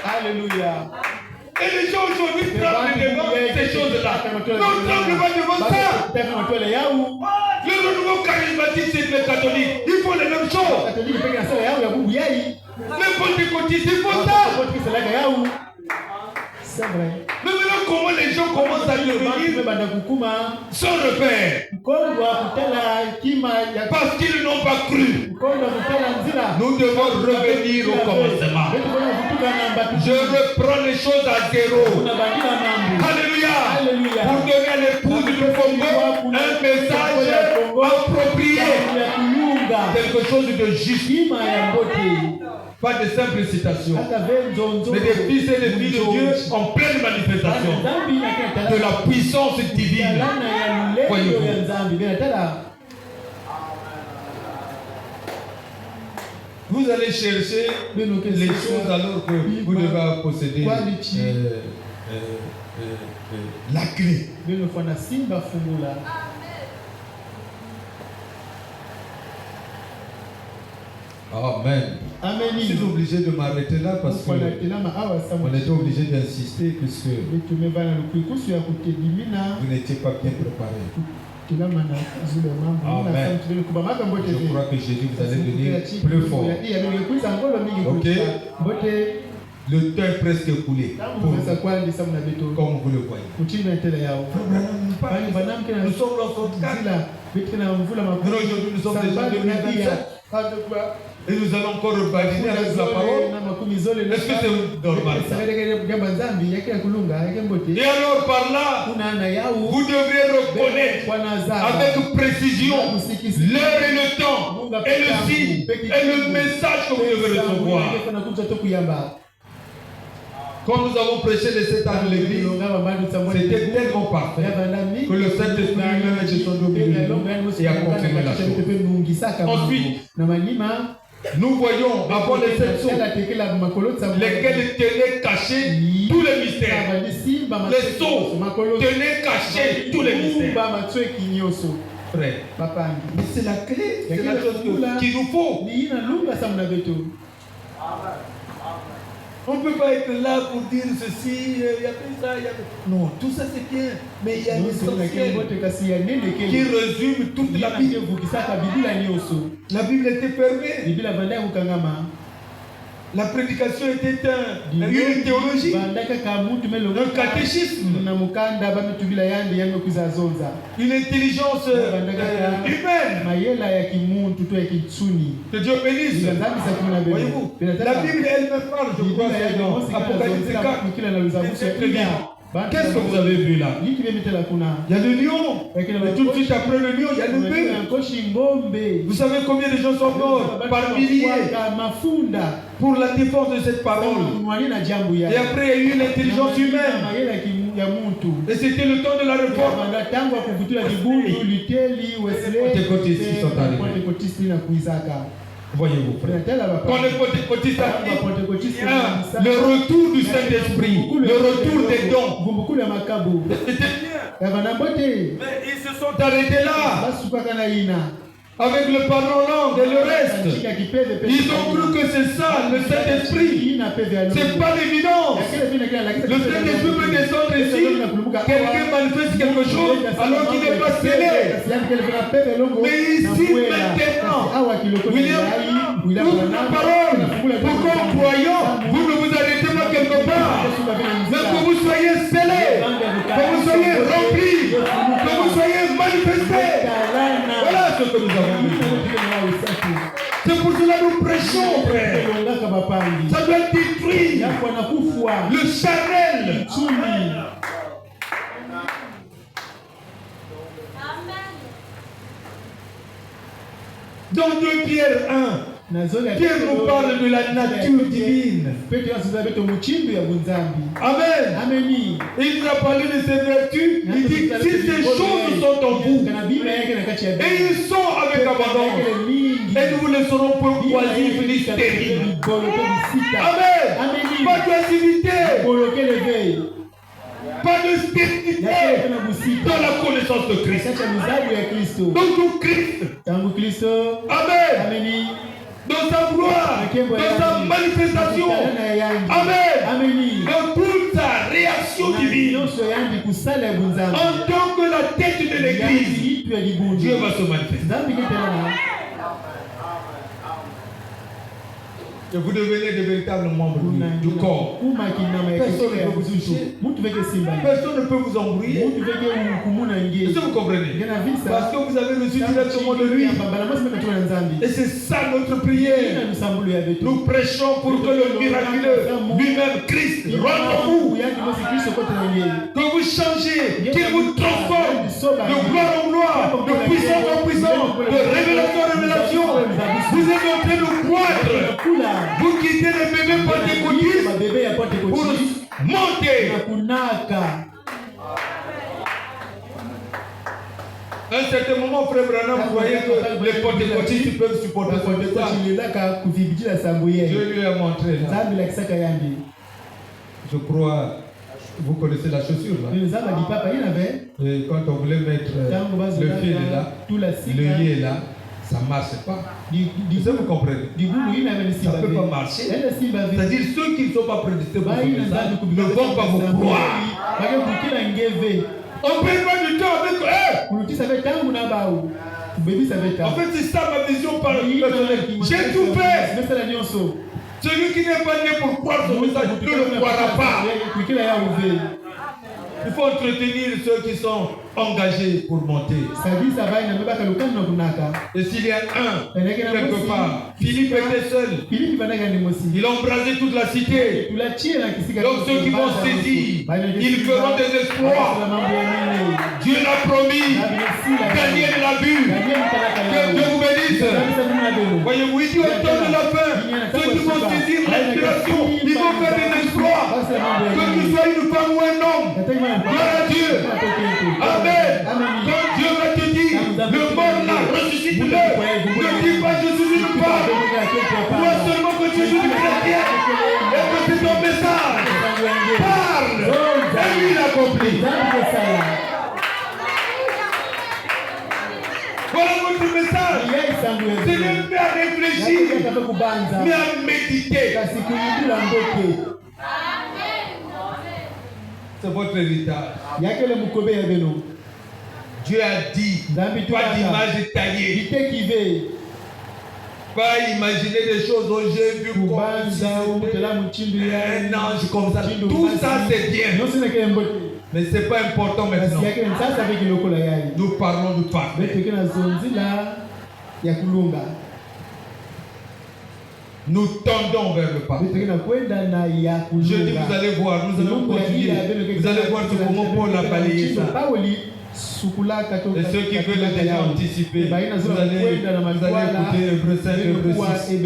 Alléluia. Et les gens aujourd'hui tremblent devant ces choses-là. Non, tremblez pas devant ça. Le renouveau charismatique, c'est les catholiques. Ils font les mêmes choses. Les pentecôtistes, ils font ça. C'est vrai. Mais maintenant, comment les gens commencent à devenir sans repère? Parce qu'ils n'ont pas cru. Nous devons revenir au commencement. Je reprends les choses à zéro. Alléluia. Pour donner à l'épouse du Congo un message approprié. Quelque chose de juste. Pas de simples citations, mais des fils et des filles de Dieu en pleine manifestation de la puissance divine. Voyez-vous. Vous allez chercher les choses alors que vous devez posséder la clé. Amen. Je suis obligé de m'arrêter là parce que on était obligé d'insister puisque vous n'étiez pas bien préparé. Amen. Je crois que Jésus vous allez venir plus fort. Ok. Le temps est presque écoulé. Comme vous le voyez. Nous sommes dans son cadre. Aujourd'hui, nous sommes déjà en 2027. Et nous allons encore badiner avec la parole. Est-ce que c'est normal ça? Et alors par là, vous devrez reconnaître avec précision l'heure et le temps et le signe et le message que vous devez recevoir. Quand nous avons prêché les 7 ans de l'église, c'était tellement parfait que le Saint-Esprit lui-même est descendu au milieu de nous et a confirmé la chose. Ensuite, nous voyons avant les 7 sceaux, lesquels tenaient cachés tous les mystères. Les sceaux tenaient cachés tous les mystères. Frère, mais c'est la clé, c'est la chose qu'il nous faut. On ne peut pas être là pour dire ceci, il y a plus ça, il y a plus... Non, tout ça c'est bien, mais il y a l'essentiel qui résume toute la Bible. La Bible était fermée. La prédication était une théologie, un catéchisme, une intelligence humaine. Que Dieu bénisse. Voyez-vous, la Bible elle-même parle, je crois, dans Apocalypse 4. C'est très bien. Qu'est-ce que vous avez vu là? Il y a le lion. Et tout de suite après le lion, il y a le bœuf. Vous savez combien de gens sont morts? Par milliers. Pour la défense de cette parole. Et après, il y a eu l'intelligence humaine. Et c'était le temps de la réforme. Les pentecôtistes qui sont arrivés. Voyez-vous, frère. Quand les pentecôtistes arrivent, le retour du Saint-Esprit, le retour des dons. C'était bien. Mais ils se sont arrêtés là. Avec le parlant langue et le reste. Ils ont cru que c'est ça, le Saint-Esprit. C'est pas l'évidence. Le Saint-Esprit peut descendre ici. Quelqu'un manifeste quelque chose alors qu'il n'est pas scellé. Mais ici, maintenant, William, ouvre la parole. Pourquoi en croyant, vous ne vous arrêtez pas quelque part. Mais que vous soyez scellés, que vous soyez remplis, que vous soyez manifestés. Voilà ce que nous avons vu. C'est pour cela que nous prêchons, frère. Ça doit détruire le charnel. Dans 2 Pierre 1, Pierre nous parle de la nature divine. Amen. Il nous a parlé de ses vertus. Il dit si ces choses sont en vous et ils sont avec abondance, et nous vous laisserons point oisifs ni stériles. Amen. Pas d'assiduité. Pas de stérilité dans la connaissance de Christ. Donc Christ. Amen. Dans sa gloire, dans sa manifestation. Amen. Dans toute sa réaction divine. En tant que la tête de l'église, Dieu va se manifester. Et vous devenez de véritables membres du corps. Personne ne peut vous toucher. Personne ne peut vous embrouiller. Est-ce que vous comprenez? Parce que vous avez reçu directement de lui. Et c'est ça notre prière. Nous prêchons pour que le miraculeux lui-même, Christ, rentre en vous. Que vous changez, qu'il vous transforme de gloire en gloire, de puissance en puissance, de révélation en révélation. Vous êtes en train de croître. Vous quittez les bébés pentecôtistes pour monter. À un certain moment, frère Branham, vous voyez que les pentecôtistes peuvent supporter ça. Dieu lui a montré là. Je crois, vous connaissez la chaussure là. Et quand on voulait mettre le fil là, le lié là, ça ne marche pas. Vous comprenez? Ça ne peut pas marcher. C'est-à-dire ceux qui ne sont pas prédestinés pour ça ne vont pas vous croire. On ne perd pas du temps avec eux. En fait, c'est ça ma vision par j'ai tout fait. Celui qui n'est pas né pour croire son message ne le croira pas. Il faut entretenir ceux qui sont engagés pour monter. Et s'il y a un, quelque part, Philippe était seul. Il a embrasé toute la cité. Donc ceux qui vont saisir, ils feront des espoirs. Dieu l'a promis. Daniel l'a vu. Que Dieu vous bénisse. Voyez-vous, il dit au temps de la fin, ceux qui vont saisir l'inspiration, ils vont faire des espoirs. Que tu sois une femme ou un homme. Gloire à Dieu. Amen. Quand Dieu va te dire, le mort là, ressuscite-le. Ne dis pas, je suis une femme. Vois seulement que tu es une chrétienne. Et que c'est ton message. Parle. Et lui, il accomplit. Voilà votre message. C'est même pas à réfléchir, mais à méditer. C'est votre héritage. Dieu a dit, pas d'image taillée. Pas imaginer des choses dont j'ai vu comme un ange comme ça. Tout ça c'est bien. Mais ce n'est pas important maintenant. Nous parlons du parfait. Nous tendons vers le parfait. Je dis, vous allez voir, nous allons continuer. Vous allez voir comment Paul a balayé ça. Et ceux qui veulent déjà anticiper, vous allez écouter Hébreux 5, Hébreux 6.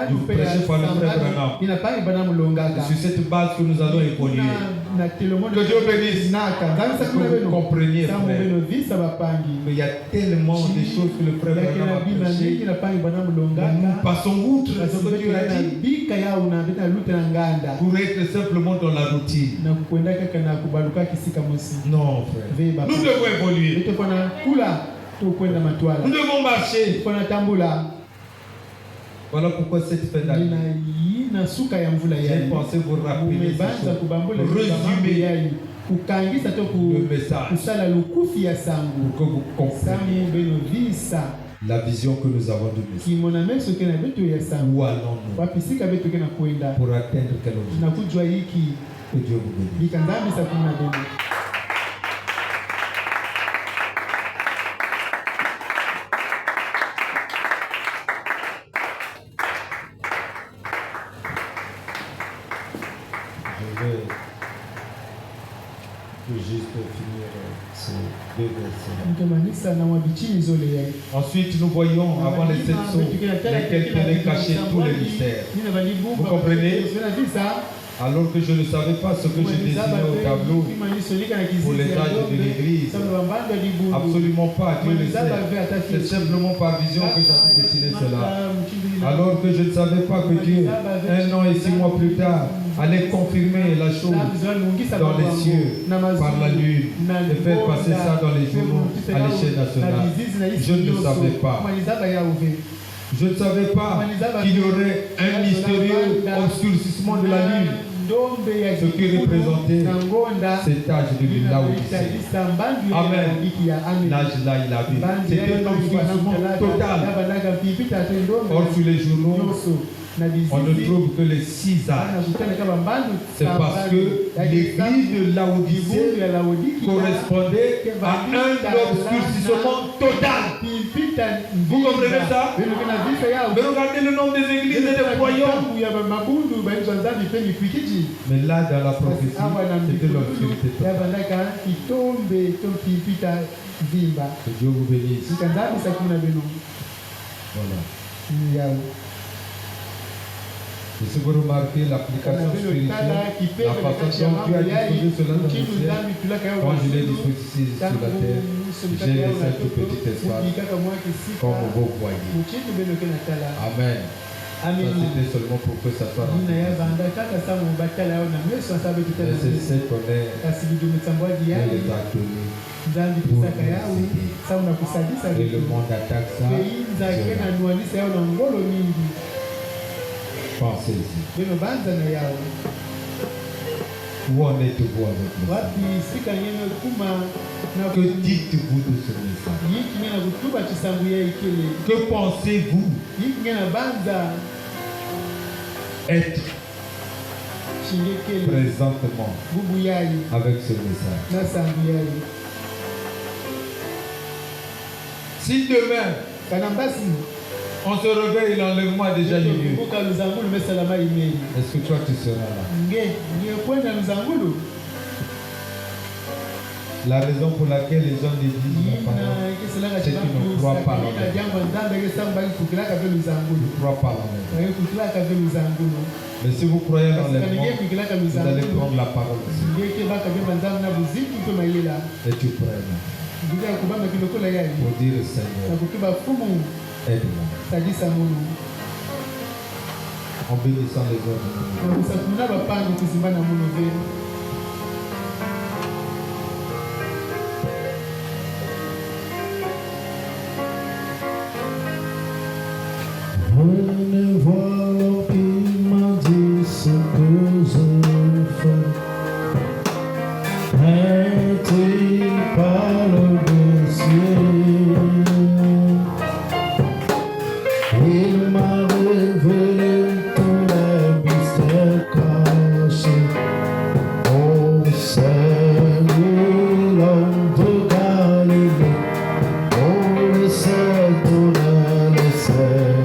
Vous prêchez par le frère Branham. C'est sur cette base que nous allons évoluer. Que Dieu bénisse. Que vous compreniez, frère. Mais il y a tellement de choses que le frère Branham a prêché. Nous passons outre ce que Dieu a dit pour être simplement dans la routine. Non, frère. Nous devons évoluer. Nous devons marcher. Voilà pourquoi cette fin d'année, j'ai pensé vous rappeler résumer le message pour que vous compreniez la vision que nous avons de Messie. Où allons-nous pour atteindre quel objectif? Que Dieu vous bénisse. Ensuite, nous voyons avant les 7 sceaux, lesquels tenaient caché tous les mystères. Vous comprenez? Alors que je ne savais pas ce que je dessinais au tableau pour les âges de l'Église. Absolument pas, Dieu le sait. C'est simplement par vision que j'avais dessiné cela. Alors que je ne savais pas que Dieu, 1 an et 6 mois plus tard, allait confirmer la chose dans les cieux par la lune et faire passer ça dans les journaux à l'échelle nationale. Je ne le savais pas. Je ne savais pas qu'il y aurait un mystérieux obscurcissement de la lune, ce qui représentait cet âge de Laodicée. Amen. L'âge là, il a vu. C'était un obscurcissement total. Or, sur les journaux, on ne trouve que les 6 âges. C'est parce que l'église de Laodicée correspondait à un obscurcissement total. Vous comprenez ça? Mais regardez le nombre des églises et des royaumes. Mais là, dans la prophétie, c'était l'obscurité totale. Que Dieu vous bénisse. Voilà. Et si vous remarquez l'application spirituelle, la façon dont Dieu a disposé cela dans le ciel, quand je l'ai disposé sur la terre, j'ai laissé un tout petit espace, comme vous voyez. Amen. Ça c'était seulement pour que ça soit rempli. C'est ce qu'on est les a donnés pour nous aider. Et le monde attaque ça. Pensez-y. Où en êtes-vous avec moi? Que dites-vous de ce message? Que pensez-vous être shingekele présentement bubu yayi avec ce message. na sangu yayi. Si demain Kana mbasi on se réveille, l'enlèvement a déjà eu lieu. buka luzangulu mesalama imeli. Est-ce que toi tu seras là? Nge kwenda luzangulu. La raison pour laquelle les gens ne disent pas, c'est qu'ils ne croient pas en Dieu. Ils ne croient pas en Dieu. Mais si vous croyez en l'enlèvement, vous allez prendre la parole aussi. Et tu prennes pour dire Seigneur, aide-moi. En bénissant les autres. Venez voir qui m'a dit ce que je fais. Est-il par le ciel? Il m'a révélé tous les mystères cachés. Oh, c'est lui l'homme de Galilée. Oh, le ciel, tout le ciel.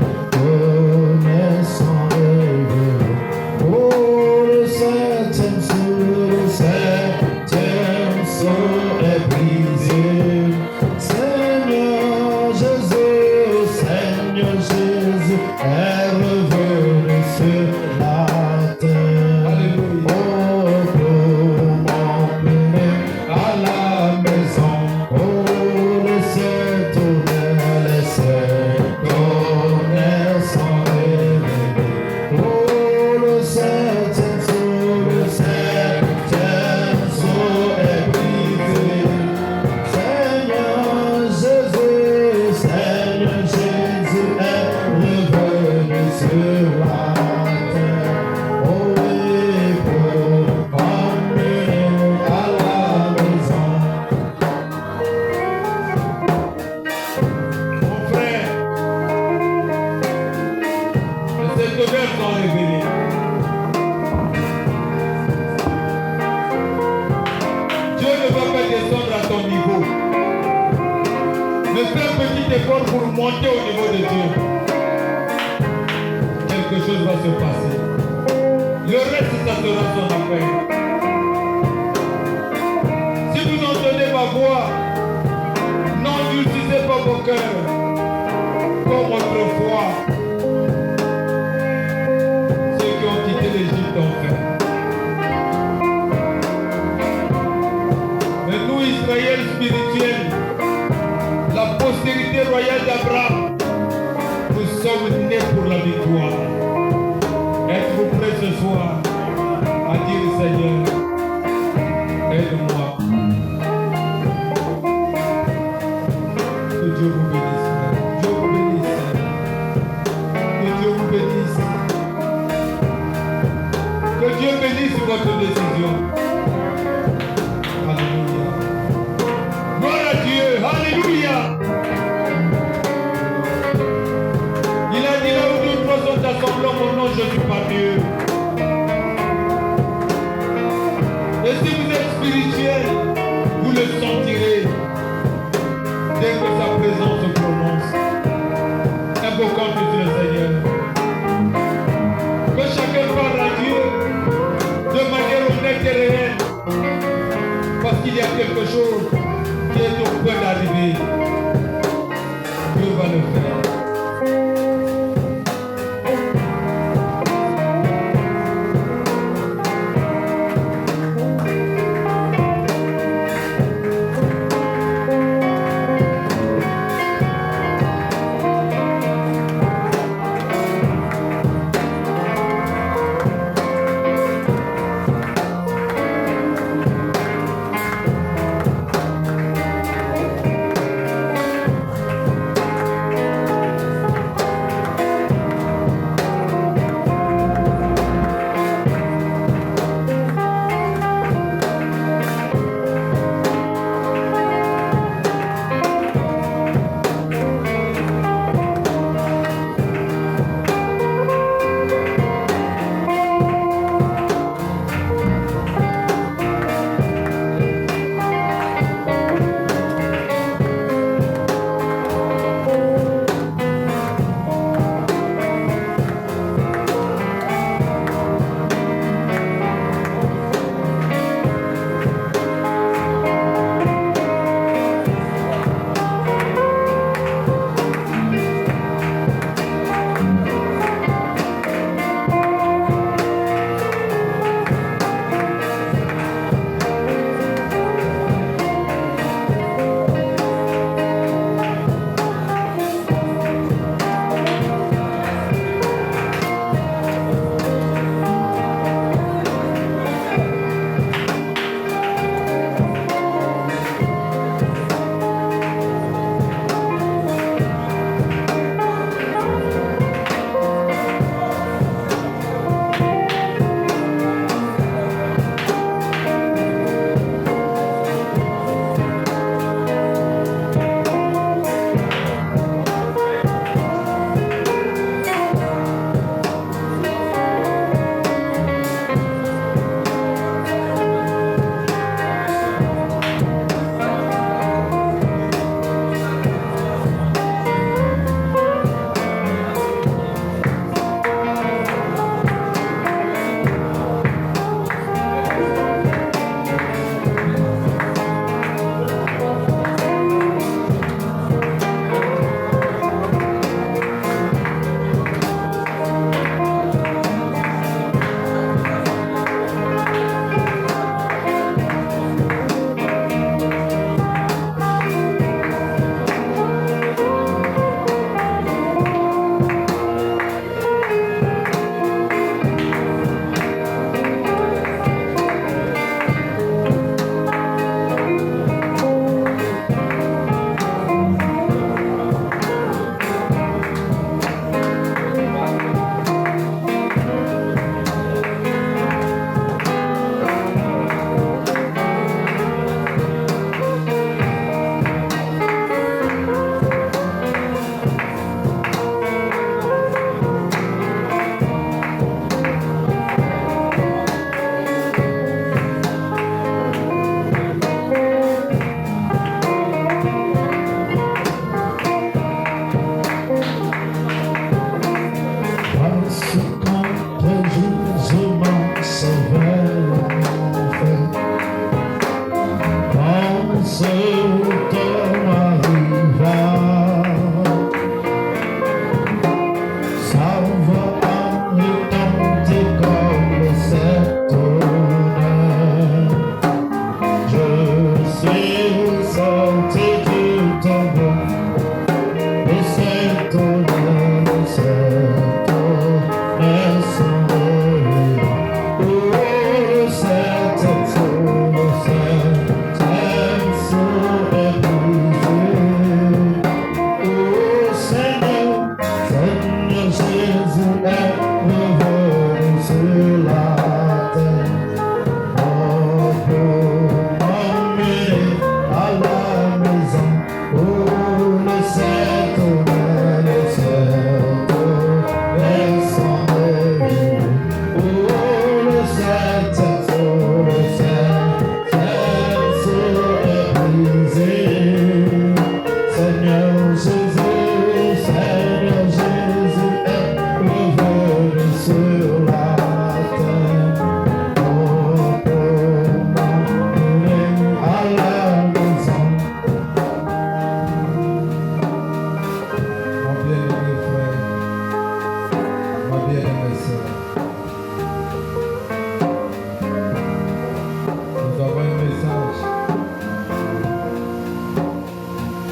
Pour monter au niveau de Dieu, quelque chose va se passer. Le reste, ça sera son affaire. Si vous entendez ma voix, n'endurcissez pas vos cœurs comme autrefois. Ceux qui ont quitté l'Égypte ont fait. Mais nous, Israël spirituel, la postérité royale d'Abraham, nous sommes nés pour la victoire. Êtes-vous prêts ce soir à dire Seigneur, aide-moi. Que Dieu vous bénisse. Dieu vous bénisse. Que Dieu vous bénisse. Que Dieu bénisse votre décision. Alléluia. Gloire à Dieu. Alléluia. Il a dit là où deux trois sont assemblés, mon nom, je suis parmi eux. Et si vous êtes spirituel, vous le sentirez dès que sa présence se prononce. Invoquons tous le Seigneur. Que chacun parle à Dieu de manière honnête et réelle. Parce qu'il y a quelque chose qui est au point d'arriver. Dieu va le faire.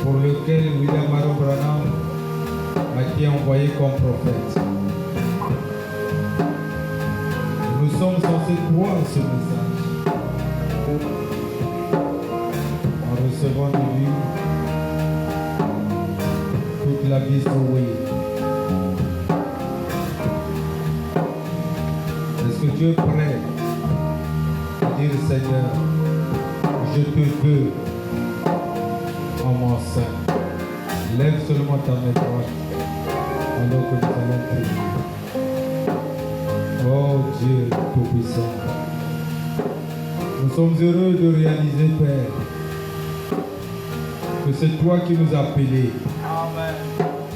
pour lequel William Marion Branham a été envoyé comme prophète. Nous sommes censés croire ce message en recevant de lui toute la vie sauvée. Est-ce que Dieu est prêt à dire Seigneur, je te veux en mon sein? Lève seulement ta main droite alors que nous allons prier. Oh Dieu Tout-Puissant, nous sommes heureux de réaliser, Père, que c'est toi qui nous as appelés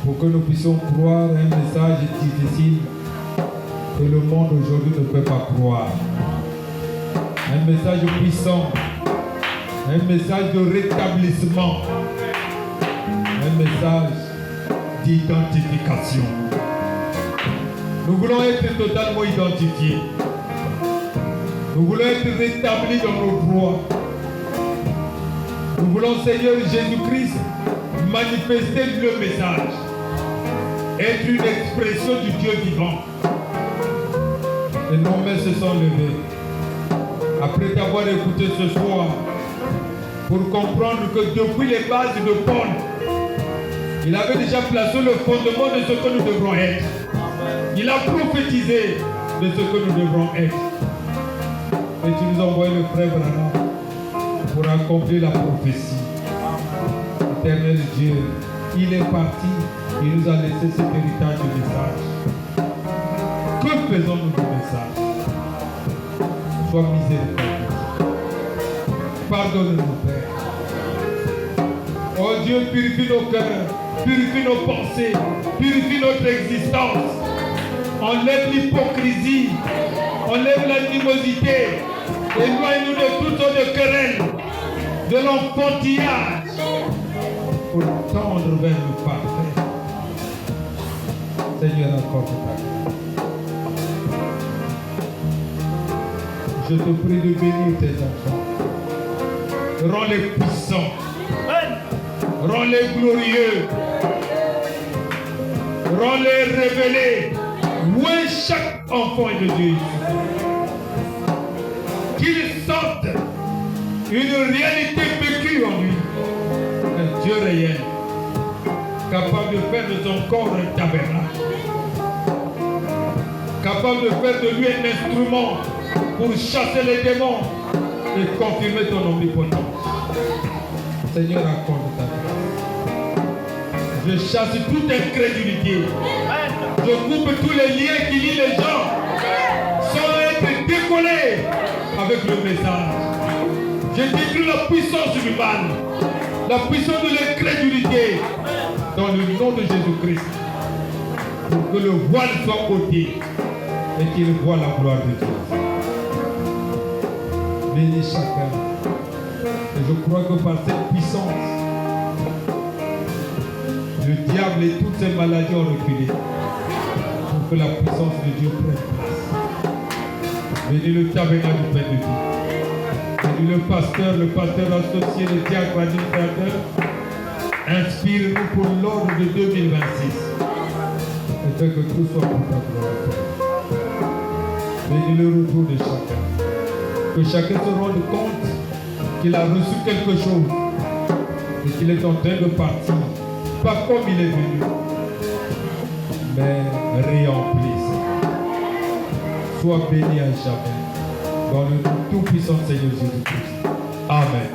pour que nous puissions croire un message difficile que le monde aujourd'hui ne peut pas croire. Un message puissant, un message de rétablissement, un message d'identification. Nous voulons être totalement identifiés. Nous voulons être rétablis dans nos droits. Nous voulons, Seigneur Jésus-Christ, manifester le message, être une expression du Dieu vivant. Et nos mains se sont levées après t'avoir écouté ce soir pour comprendre que depuis les bases de Paul, il avait déjà placé le fondement de ce que nous devrons être. Il a prophétisé de ce que nous devrons être. Et tu nous as envoyé le frère Branham pour accomplir la prophétie. Éternel Dieu, il est parti, il nous a laissé cet héritage du message. Que faisons-nous du message? Sois miséricordieux. Pardonne-nous, Père. Oh Dieu, purifie nos cœurs, purifie nos pensées, purifie notre existence. Enlève l'hypocrisie, enlève l'animosité, éloigne-nous de toutes sortes de querelles, de l'enfantillage, pour tendre vers le parfait. Seigneur, accorde ta grâce. Je te prie de bénir tes enfants. Rends-les puissants. Rends-les glorieux. Rends-les révélés. Où chaque enfant est de Dieu. Qu'ils sentent une réalité vécue en lui. Un Dieu réel. Capable de faire de son corps un tabernacle. Capable de faire de lui un instrument pour chasser les démons et confirmer ton omnipotence. Seigneur, accorde ta grâce. Je chasse toute incrédulité. Je coupe tous les liens qui lient les gens sans être décollés avec le message. Je détruis la puissance du mal, la puissance de l'incrédulité dans le nom de Jésus-Christ pour que le voile soit ôté et qu'il voie la gloire de Dieu. Bénis chacun. Et je crois que par cette puissance, le diable et toutes ses maladies ont reculé pour que la puissance de Dieu prenne place. Bénis le tabernacle du Père de Dieu. Bénis le pasteur associé, le diacre administrateur. Inspire-nous pour l'ordre de 2026. Et fais que tout soit pour ta gloire. Bénis le retour de chacun. Que chacun se rende compte qu'il a reçu quelque chose et qu'il est en train de partir, pas comme il est venu, mais réemplisse. Sois béni à jamais, dans le nom tout-puissant Seigneur Jésus-Christ. Amen.